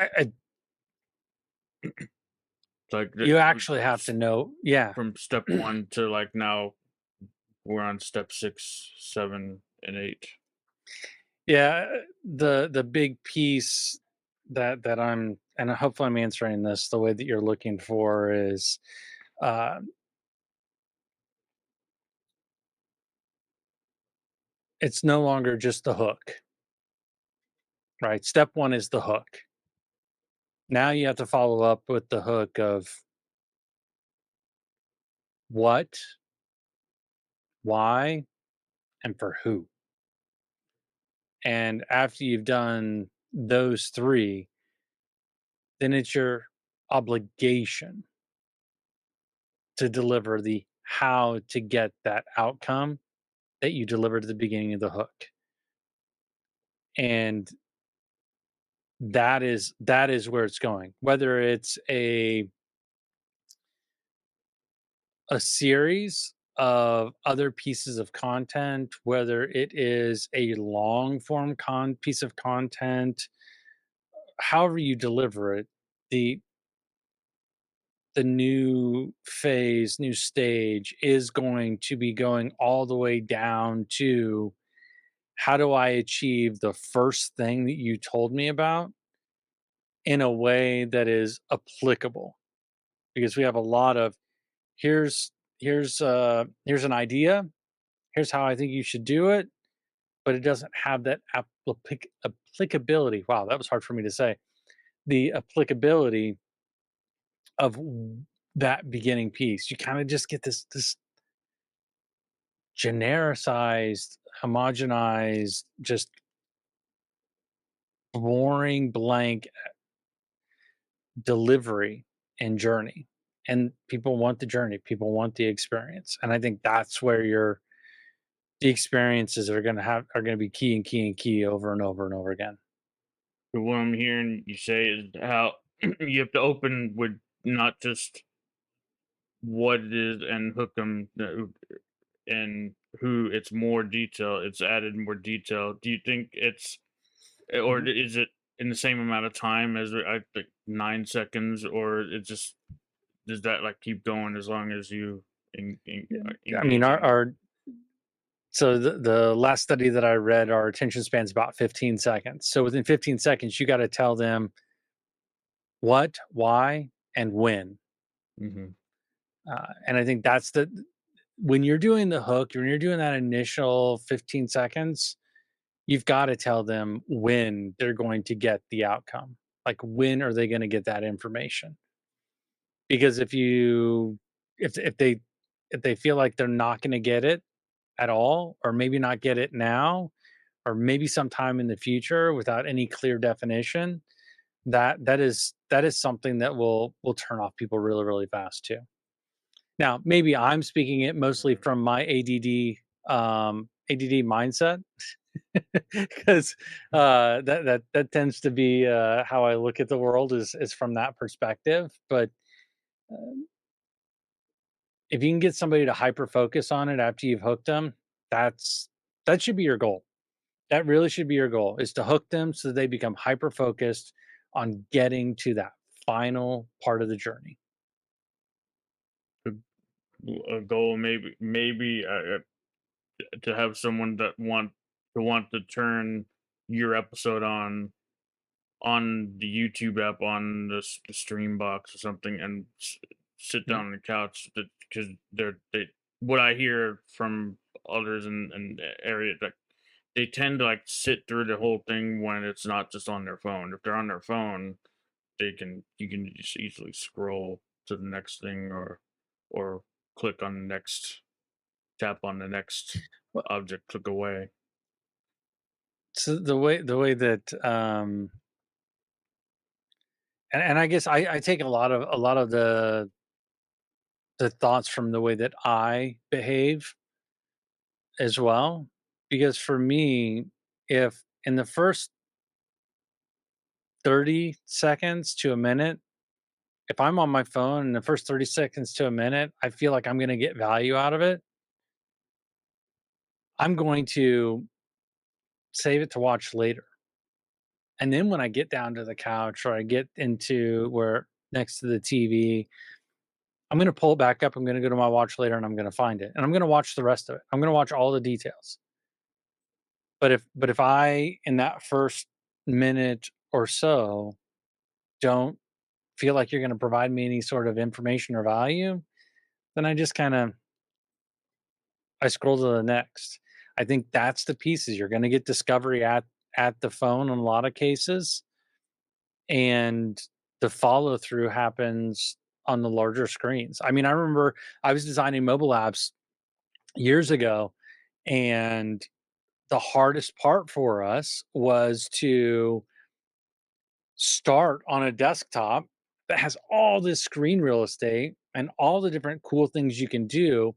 like you actually have to know. Yeah. from step one to like now we're on step 6, 7, and 8. Yeah, the big piece that I'm, and hopefully I'm answering this the way that you're looking for, is uh, it's no longer just the hook, right? Step 1 is the hook. Now you have to follow up with the hook of what, why, and for who. And after you've done those 3, then it's your obligation to deliver the how to get that outcome that you delivered at the beginning of the hook. And that is where it's going. Whether it's a series of other pieces of content, whether it is a long form piece of content, however you deliver it, the the new phase, new stage is going to be going all the way down to, how do I achieve the first thing that you told me about in a way that is applicable? Because we have a lot of, here's here's an idea, here's how I think you should do it, but it doesn't have that applicability. Wow, that was hard for me to say. The applicability of that beginning piece. You kind of just get this genericized, homogenized, just boring blank delivery and journey. And people want the journey, people want the experience. And I think that's where the experiences are gonna be key and key and key over and over and over again. So what I'm hearing you say is how you have to open with not just what it is and hook them, and who it's more detail. It's added more detail. Do you think it's or Mhm. is it in the same amount of time as I think 9 seconds, or it just does that like keep going as long as you Yeah. I mean, engage in it? so the last study that I read, our attention span's about 15 seconds. So within 15 seconds, you got to tell them what, why, and when. Hmm. And I think that's when you're doing the hook, when you're doing that initial 15 seconds, you've got to tell them when they're going to get the outcome. Like when are they going to get that information? Because if they if they feel like they're not going to get it at all, or maybe not get it now, or maybe sometime in the future without any clear definition, that is something that will turn off people really really fast too. Now, maybe I'm speaking it mostly from my ADD mindset, because that tends to be how I look at the world is from that perspective. But if you can get somebody to hyper focus on it after you've hooked them, that's that should be your goal. That really should be your goal, is to hook them so they become hyper focused on getting to that final part of the journey. A goal, maybe to have someone that want to turn your episode on the YouTube app on the stream box or something, and sit Yeah. down on the couch, because they what I hear from others in the area, that they tend to like sit through the whole thing when it's not just on their phone. If they're on their phone, you can just easily scroll to the next thing, or click on the next, tap on the next Well, object, click away. so the way that and I guess I take a lot of the thoughts from the way that I behave as well. Because for me, if in the first 30 seconds to a minute, if I'm on my phone in the first 30 seconds to a minute, I feel like I'm going to get value out of it. I'm going to save it to watch later. And then when I get down to the couch or I get into where next to the TV, I'm going to pull it back up. I'm going to go to my watch later and I'm going to find it. And I'm going to watch the rest of it. I'm going to watch all the details. But if I in that first minute or so don't feel like you're going to provide me any sort of information or value, then I just kind of I scroll to the next. I think that's the pieces. You're going to get discovery at the phone in a lot of cases, and the follow through happens on the larger screens. I mean, I remember I was designing mobile apps years ago, and the hardest part for us was to start on a desktop that has all this screen real estate and all the different cool things you can do,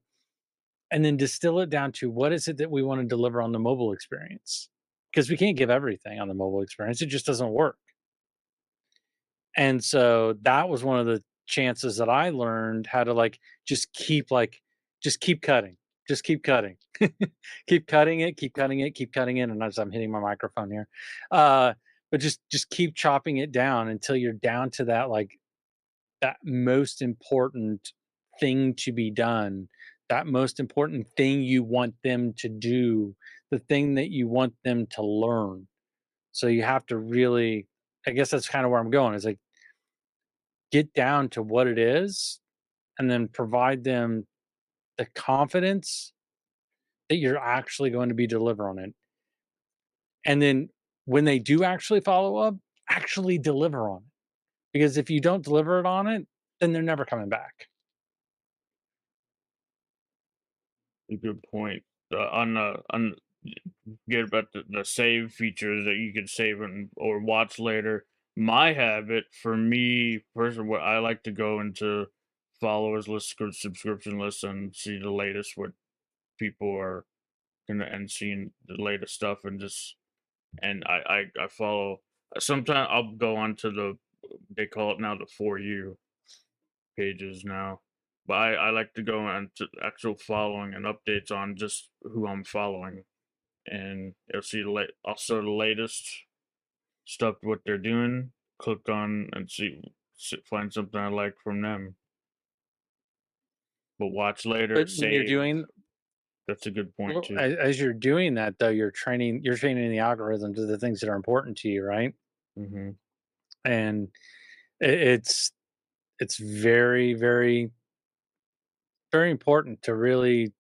and then distill it down to what is it that we want to deliver on the mobile experience, because we can't give everything on the mobile experience. It just doesn't work. And so that was one of the chances that I learned how to just keep cutting, just keep cutting, keep cutting it, keep cutting it, keep cutting it. And as I'm hitting my microphone here, but just keep chopping it down until you're down to that most important thing to be done, that most important thing you want them to do, the thing that you want them to learn. So you have to really, I guess that's kind of where I'm going. Is like get down to what it is and then provide them the confidence that you're actually going to be deliver on it. And then when they do actually follow up, actually deliver on it. Because if you don't deliver it on it, then they're never coming back. A good point. On Get about the save features that you can save and or watch later. My habit for me personally, what I like to go into followers list, subscription lists, and see the latest what people are gonna and seeing the latest stuff and just and I follow. Sometimes I'll go onto the they call it now the for you pages now. But I like to go into actual following and updates on just who I'm following, and you'll see also the latest stuff what they're doing. Click on and find something I like from them. But watch later, But when you're save. doing That's a good point well, too. as you're doing that though, you're training the algorithm to the things that are important to you, right? Hmm. And it's very, very, very important to really.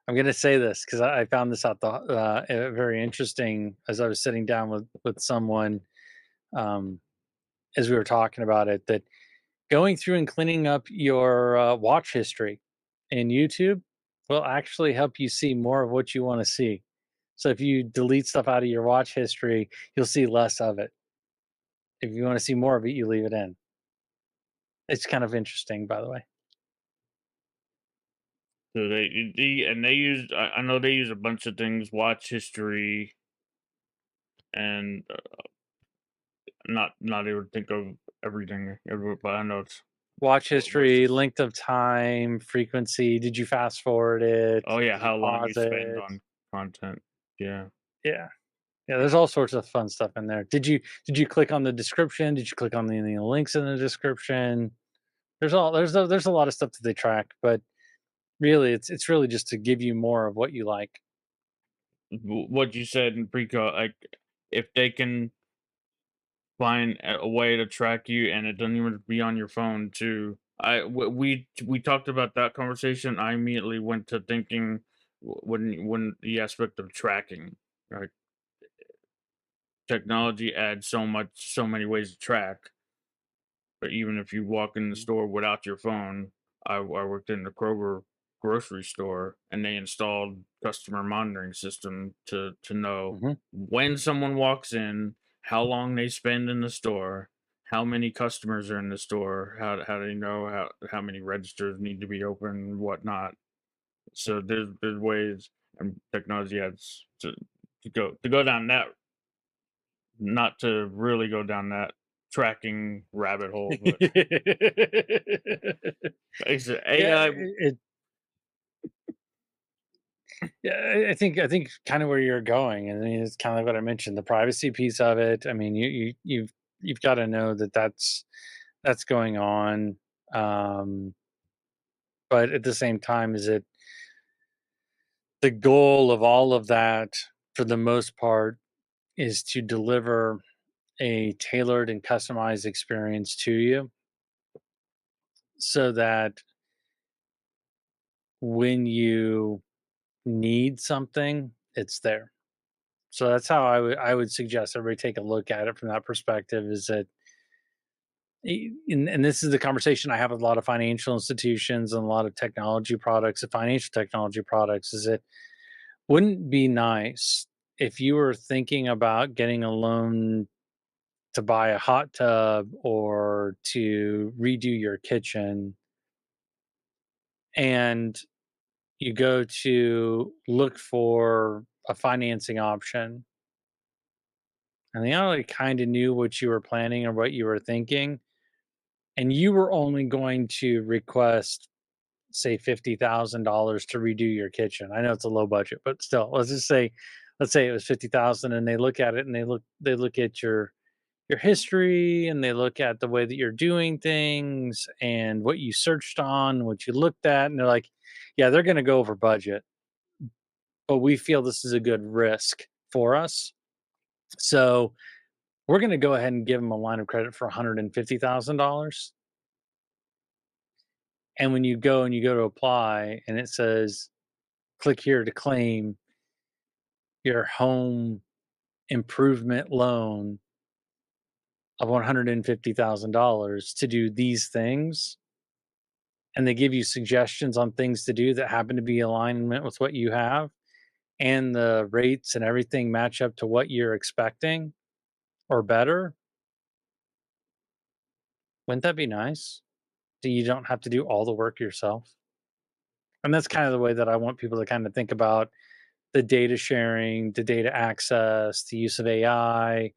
I'm going to say this because I found this out very interesting as I was sitting down with someone um, as we were talking about it. That going through and cleaning up your watch history in YouTube will actually help you see more of what you want to see. So if you delete stuff out of your watch history, you'll see less of it. If you want to see more of it, you leave it in. It's kind of interesting, by the way. So they use I know they use a bunch of things, watch history, and not able to think of everything, but I know it's Watch what's history, this. length of time, frequency. Did you fast forward it? Oh yeah, Did you how long you pause spend it? on content. Yeah. Yeah. Yeah, there's all sorts of fun stuff in there. Did you click on the description? Did you click on the links in the description? There's a lot of stuff that they track, but really it's really just to give you more of what you like. What you said in pre-call, like if they can find a way to track you and it doesn't even be on your phone too. We talked about that conversation. I immediately went to thinking when the aspect of tracking, like technology adds so many ways to track. But even if you walk in the Mhm. store without your phone, I worked in the Kroger grocery store, and they installed customer monitoring system to know Mhm. when someone walks in, how long they spend in the store, how many customers are in the store, how they know how many registers need to be open, and whatnot. So there's ways and technology adds to go down that, not to really go down that tracking rabbit hole, but it's Yeah, AI. yeah, I think kind of where you're going, and I mean, it's kind of what I mentioned, the privacy piece of it. I mean, you've got to know that that's going on, um, but at the same time, is it the goal of all of that for the most part is to deliver a tailored and customized experience to you, so that when you need something, it's there. So that's how I would suggest everybody take a look at it from that perspective. Is that and this is the conversation I have with a lot of financial institutions and a lot of technology products, and financial technology products, is it wouldn't be nice if you were thinking about getting a loan to buy a hot tub or to redo your kitchen, and you go to look for a financing option and they already kind of knew what you were planning or what you were thinking, and you were only going to request, say, $50,000 to redo your kitchen. I know it's a low budget, but still, let's say it was 50,000, and they look at it and they look at your history, and they look at the way that you're doing things and what you searched on, what you looked at, and they're like, yeah, they're going to go over budget, but we feel this is a good risk for us. So we're going to go ahead and give them a line of credit for $150,000. And when you go to apply and it says, click here to claim your home improvement loan of $150,000 to do these things, and they give you suggestions on things to do that happen to be alignment with what you have, and the rates and everything match up to what you're expecting or better, wouldn't that be nice? So you don't have to do all the work yourself. And that's kind of the way that I want people to kind of think about the data sharing, the data access, the use of AI.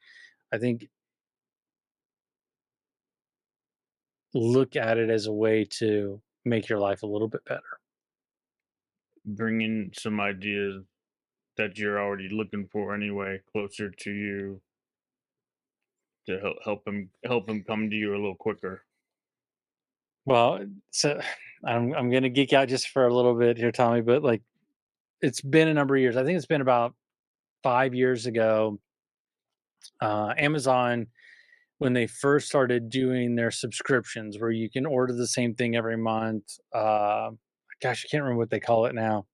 I think look at it as a way to make your life a little bit better. Bring in some ideas that you're already looking for anyway, closer to you to help him come to you a little quicker. Well, so I'm gonna geek out just for a little bit here, Tommy, but like it's been a number of years. I think it's been about 5 years ago. Amazon, when they first started doing their subscriptions, where you can order the same thing every month. Gosh, I can't remember what they call it now,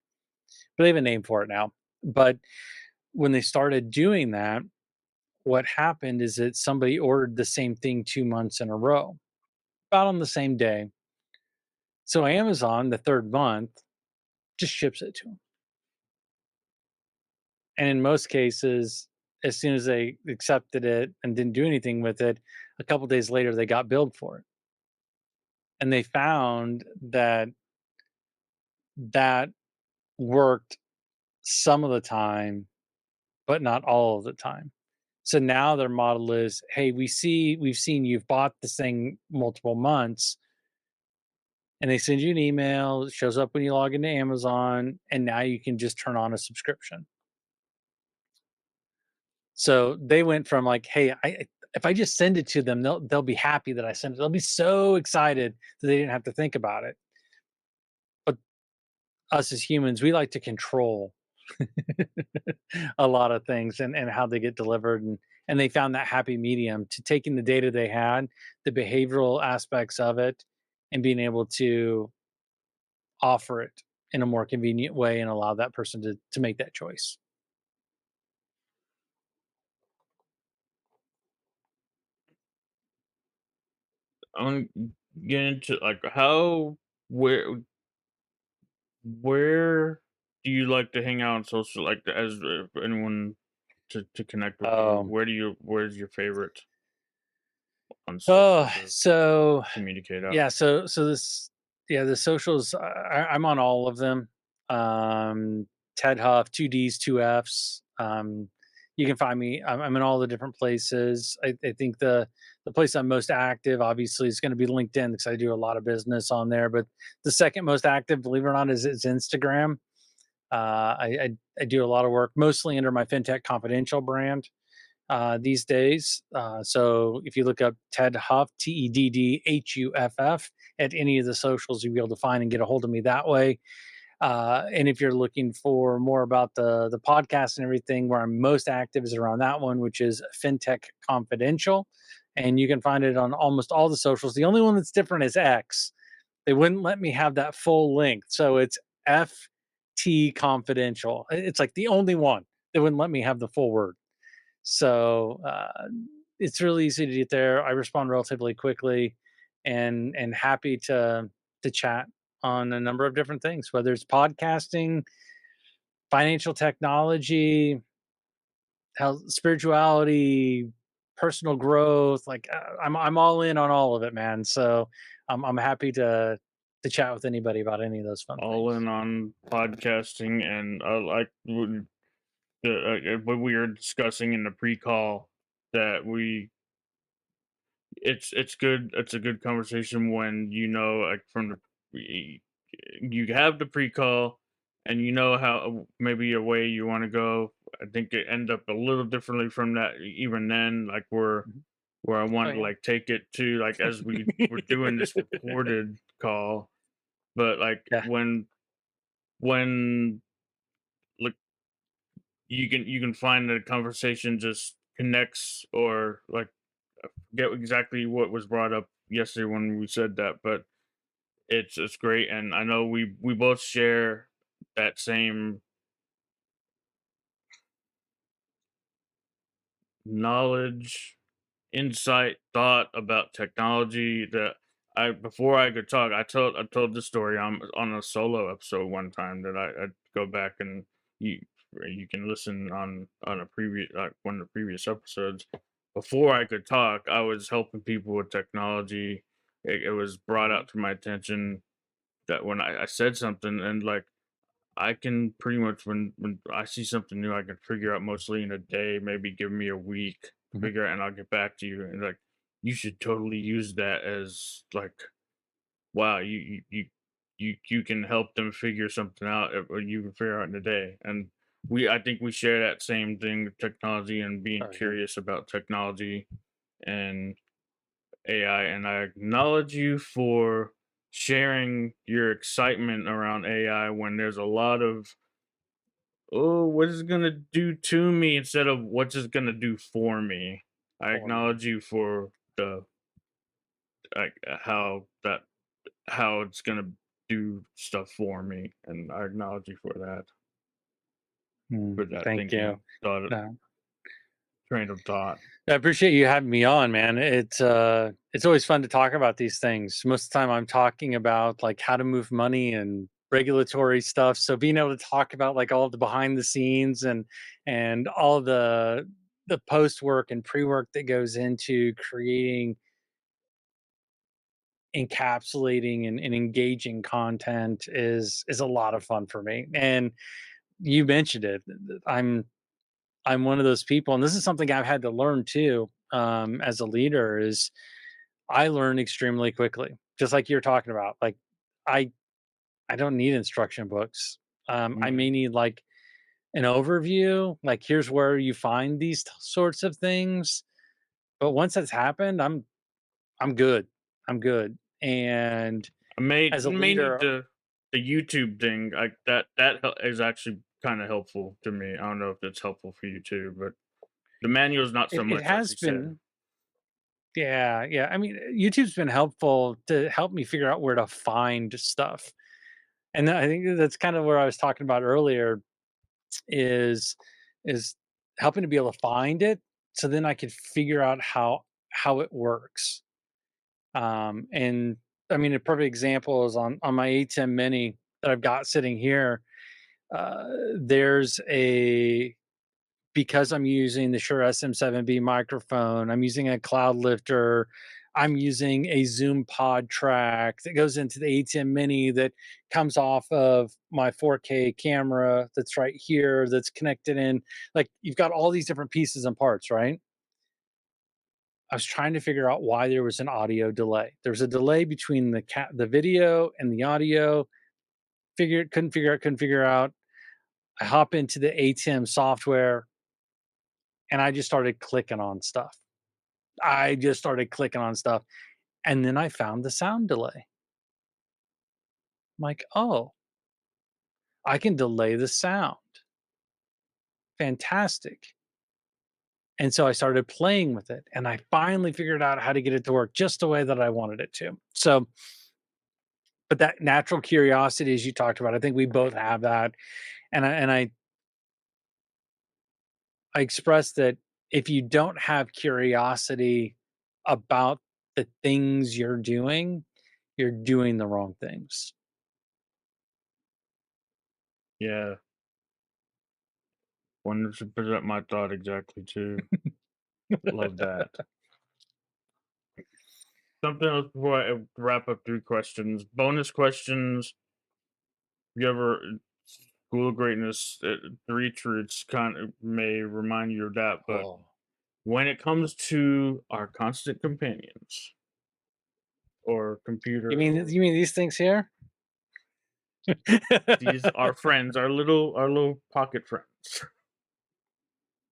but they have a name for it now. But when they started doing that, what happened is that somebody ordered the same thing 2 months in a row, about on the same day. So Amazon, the third month, just ships it to them. And in most cases, as soon as they accepted it and didn't do anything with it, a couple days later they got billed for it. And they found that that worked some of the time, but not all of the time. So now their model is, hey, we've seen you've bought this thing multiple months, and they send you an email, it shows up when you log into Amazon, and now you can just turn on a subscription. So they went from like, hey, if I just send it to them, they'll be happy that I sent it. They'll be so excited that they didn't have to think about it. But us as humans, we like to control a lot of things and how they get delivered, and they found that happy medium to taking the data they had, the behavioral aspects of it, and being able to offer it in a more convenient way and allow that person to make that choice. I'm getting into like how where do you like to hang out on social, like as anyone to connect with you? um Where's your favorite on social oh to so communicate out? Yeah, so this yeah, the socials, I'm on all of them. Ted Huff, 2 Ds, 2 Fs. You can find me. I'm in all the different places. I think the place I'm most active, obviously, is going to be LinkedIn because I do a lot of business on there. But the second most active, believe it or not, is Instagram. I do a lot of work, mostly under my Fintech Confidential brand these days. So if you look up Ted Huff, TEDDHUFF, at any of the socials, you'll be able to find and get a hold of me that way. And if you're looking for more about the podcast and everything, where I'm most active is around that one, which is Fintech Confidential. And you can find it on almost all the socials. The only one that's different is X. They wouldn't let me have that full length. So it's FT Confidential. It's like the only one. They wouldn't let me have the full word. So it's really easy to get there. I respond relatively quickly, and happy to chat on a number of different things, whether it's podcasting, financial technology, health, spirituality, personal growth. Like I'm all in on all of it, man. So I'm happy to chat with anybody about any of those fun All things. in on podcasting, and like what we were discussing in the pre-call, that it's good. It's a good conversation when you know, like from you have the pre-call and you know how maybe a way you want to go. I think it end up a little differently from that, even then, like Mhm. where I Oh want to yeah. like take it to, like as we were doing this recorded call. But like Yeah. when like you can find that a conversation just connects, or like I forget exactly what was brought up yesterday when we said that, but it's great, and I know we both share that same knowledge, insight, thought about technology. That I before I could talk, I told this story on a solo episode one time that I'd go back and you you can listen on a previous one of the previous episodes. Before I could talk, I was helping people with technology. It was brought Mhm. out to my attention that when I said something, and like I can pretty much, when I see something new, I can figure out mostly in a day, maybe give me a week to Mhm. figure out, and I'll get back to you. And like, you should totally use that as like, wow, you can help them figure something out, or you can figure out in a day. And I think we share that same thing with technology and being Oh yeah. curious about technology and AI. And I acknowledge you for sharing your excitement around AI when there's a lot of, oh, what is it gonna do to me instead of what's it gonna do for me. I For me. acknowledge you for the like how it's gonna do stuff for me, and I acknowledge you for that Thank you. thinking thought No. train of thought. I appreciate you having me on, man. It's always fun to talk about these things. Most of the time I'm talking about like how to move money and regulatory stuff. So being able to talk about like all the behind the scenes and all the post work and pre-work that goes into creating, encapsulating and engaging content is a lot of fun for me. And you mentioned it. I'm one of those people, and this is something I've had to learn too, as a leader. Is I learn extremely quickly, just like you're talking about. Like, I I don't need instruction books. I Mhm. may need like an overview, like here's where you find these sorts of things. But once that's happened, I'm good. I'm good. And I may as a may need leader, the YouTube thing, like is actually kind of helpful to me. I don't know if it's helpful for you too, but the manual's not so it much, like has you said. been. Yeah, yeah. I mean, YouTube's been helpful to help me figure out where to find stuff. And I think that's kind of where I was talking about earlier is is helping to be able to find it so then I could figure out how it works. And I mean, a perfect example is on my ATEM Mini that I've got sitting here. Uh, there's a because I'm using the Shure SM7B microphone, I'm using a cloud lifter, I'm using a Zoom pod track that goes into the ATEM Mini that comes off of my 4K camera that's right here that's connected in. Like you've got all these different pieces and parts, right? I was trying to figure out why there was an audio delay. There's a delay between the video and the audio. Couldn't figure out. I hop into the ATEM software and I just started clicking on stuff. I just started clicking on stuff, and then I found the sound delay. I'm like, "Oh, I can delay the sound. Fantastic." And so I started playing with it, and I finally figured out how to get it to work just the way that I wanted it to. So, but that natural curiosity, as you talked about, I think we both have that, and I express that if you don't have curiosity about the things you're doing the wrong things. Yeah, 100% my thought exactly too. Love that. Something else before I wrap up 3 questions. Bonus questions. You ever School of Greatness, 3 truths kind of may remind you of that, but Oh. when it comes to our constant companions or computer or You mean these things here? these our friends, our little pocket friends.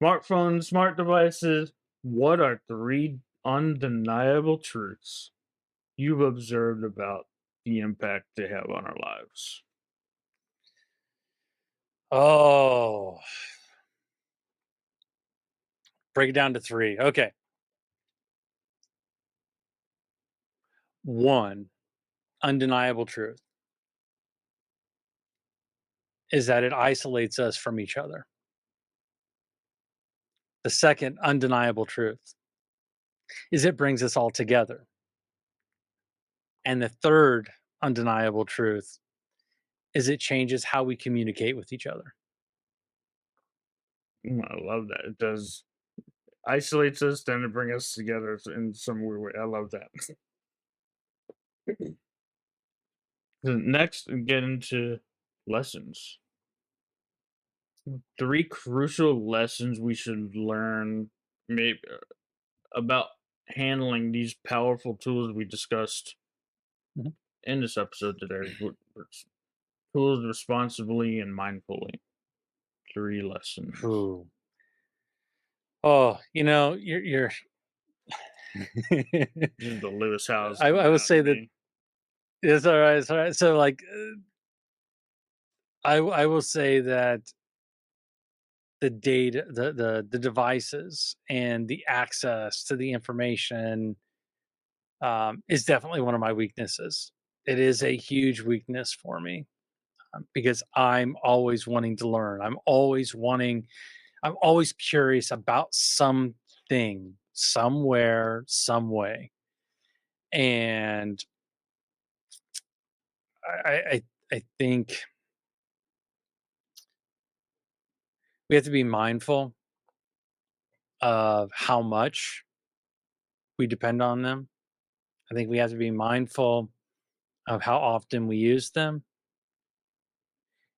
Smartphones, smart devices, what are 3 undeniable truths you've observed about the impact they have on our lives? Oh, break it down to 3. Okay. 1 undeniable truth is that it isolates us from each other. The second undeniable truth is it brings us all together. And the third undeniable truth is it changes how we communicate with each other. I love that. It does isolates us, then it brings us together in some weird way. I love that. The next, get into lessons. Three crucial lessons we should learn, maybe about handling these powerful tools we discussed Mhm. in this episode today. Tools responsibly and mindfully. Three lessons. Ooh. Oh, you're This is the Lewis House I coming will out say in that me. it's all right. It's all right. So, like, I will say that the data, the devices, and the access to the information is definitely one of my weaknesses. It is a huge weakness for me because I'm always wanting to learn. I'm always curious about something, somewhere, some way. And I think we have to be mindful of how much we depend on them. I think we have to be mindful of how often we use them.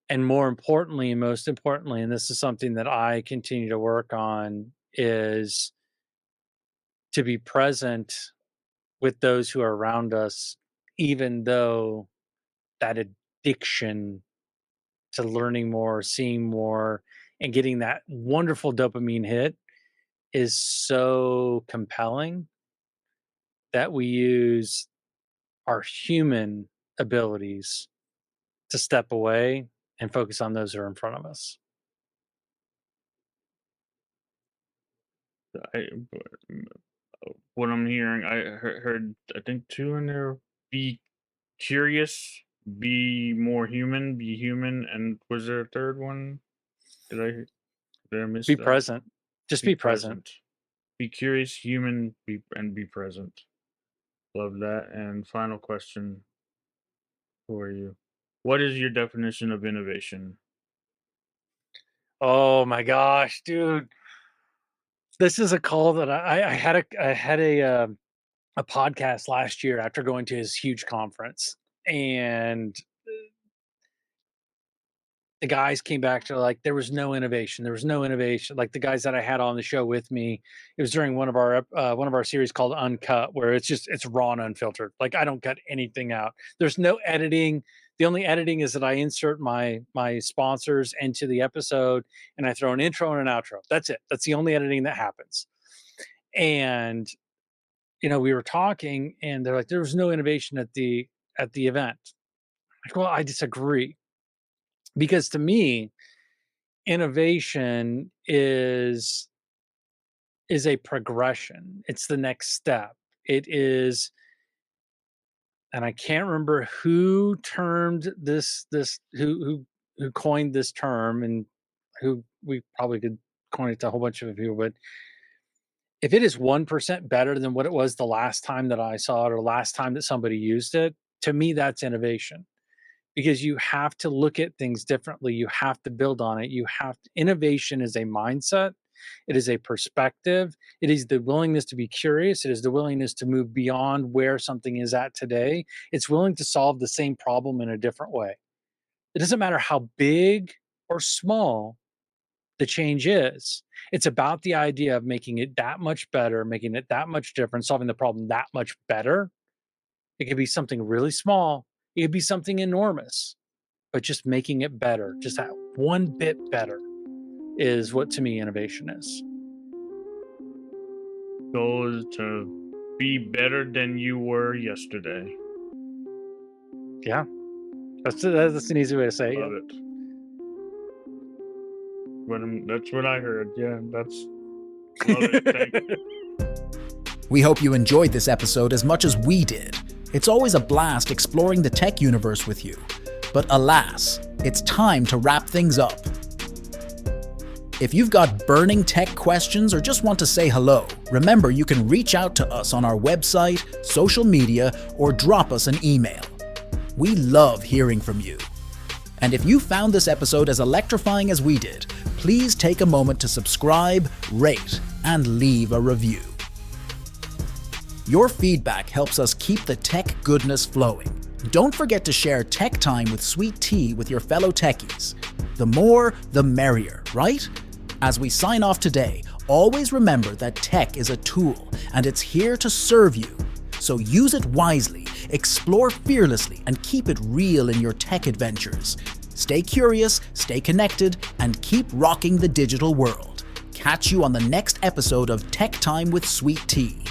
And more importantly, and most importantly, and this is something that I continue to work on, is to be present with those who are around us, even though that addiction to learning more, seeing more, and getting that wonderful dopamine hit is so compelling that we use our human abilities to step away and focus on those who are in front of us. I, what I'm hearing, heard I think two in there. Be curious, be more human, be human, and was there a third one? Did I did I miss Be that? present. Just Be be present. present. Be curious, human, be present. Love that. And final question for you: what is your definition of innovation? Oh my gosh, dude. This is a call that I had a podcast last year after going to his huge conference, and the guys came back to like there was no innovation. There was no innovation. Like the guys that I had on the show with me, it was during one of our series called Uncut, where it's raw and unfiltered. Like I don't cut anything out. There's no editing. The only editing is that I insert my sponsors into the episode, and I throw an intro and an outro. That's it. That's the only editing that happens. And we were talking, and they're like, there was no innovation at the event. Like, well, I disagree because to me, innovation is a progression. It's the next step. It is, and I can't remember who termed this who coined this term, and who we probably could coin it to a whole bunch of people, but if it is 1% better than what it was the last time that I saw it or last time that somebody used it, to me that's innovation. Because you have to look at things differently. You have to build on it. Innovation is a mindset. It is a perspective. It is the willingness to be curious. It is the willingness to move beyond where something is at today. It's willing to solve the same problem in a different way. It doesn't matter how big or small the change is. It's about the idea of making it that much better, making it that much different, solving the problem that much better. It could be something really small. It could be something enormous, but just making it better, just that one bit better is what to me innovation is. Goal is to be better than you were yesterday. Yeah. That's an easy way to say it. Love it. That's what I heard. Yeah, that's love it. Thank you. We hope you enjoyed this episode as much as we did. It's always a blast exploring the tech universe with you. But alas, it's time to wrap things up. If you've got burning tech questions or just want to say hello, remember you can reach out to us on our website, social media, or drop us an email. We love hearing from you. And if you found this episode as electrifying as we did, please take a moment to subscribe, rate, and leave a review. Your feedback helps us keep the tech goodness flowing. Don't forget to share Tech Time with Sweet Tea with your fellow techies. The more, the merrier, right? As we sign off today, always remember that tech is a tool and it's here to serve you. So use it wisely, explore fearlessly, and keep it real in your tech adventures. Stay curious, stay connected, and keep rocking the digital world. Catch you on the next episode of Tech Time with Sweet Tea.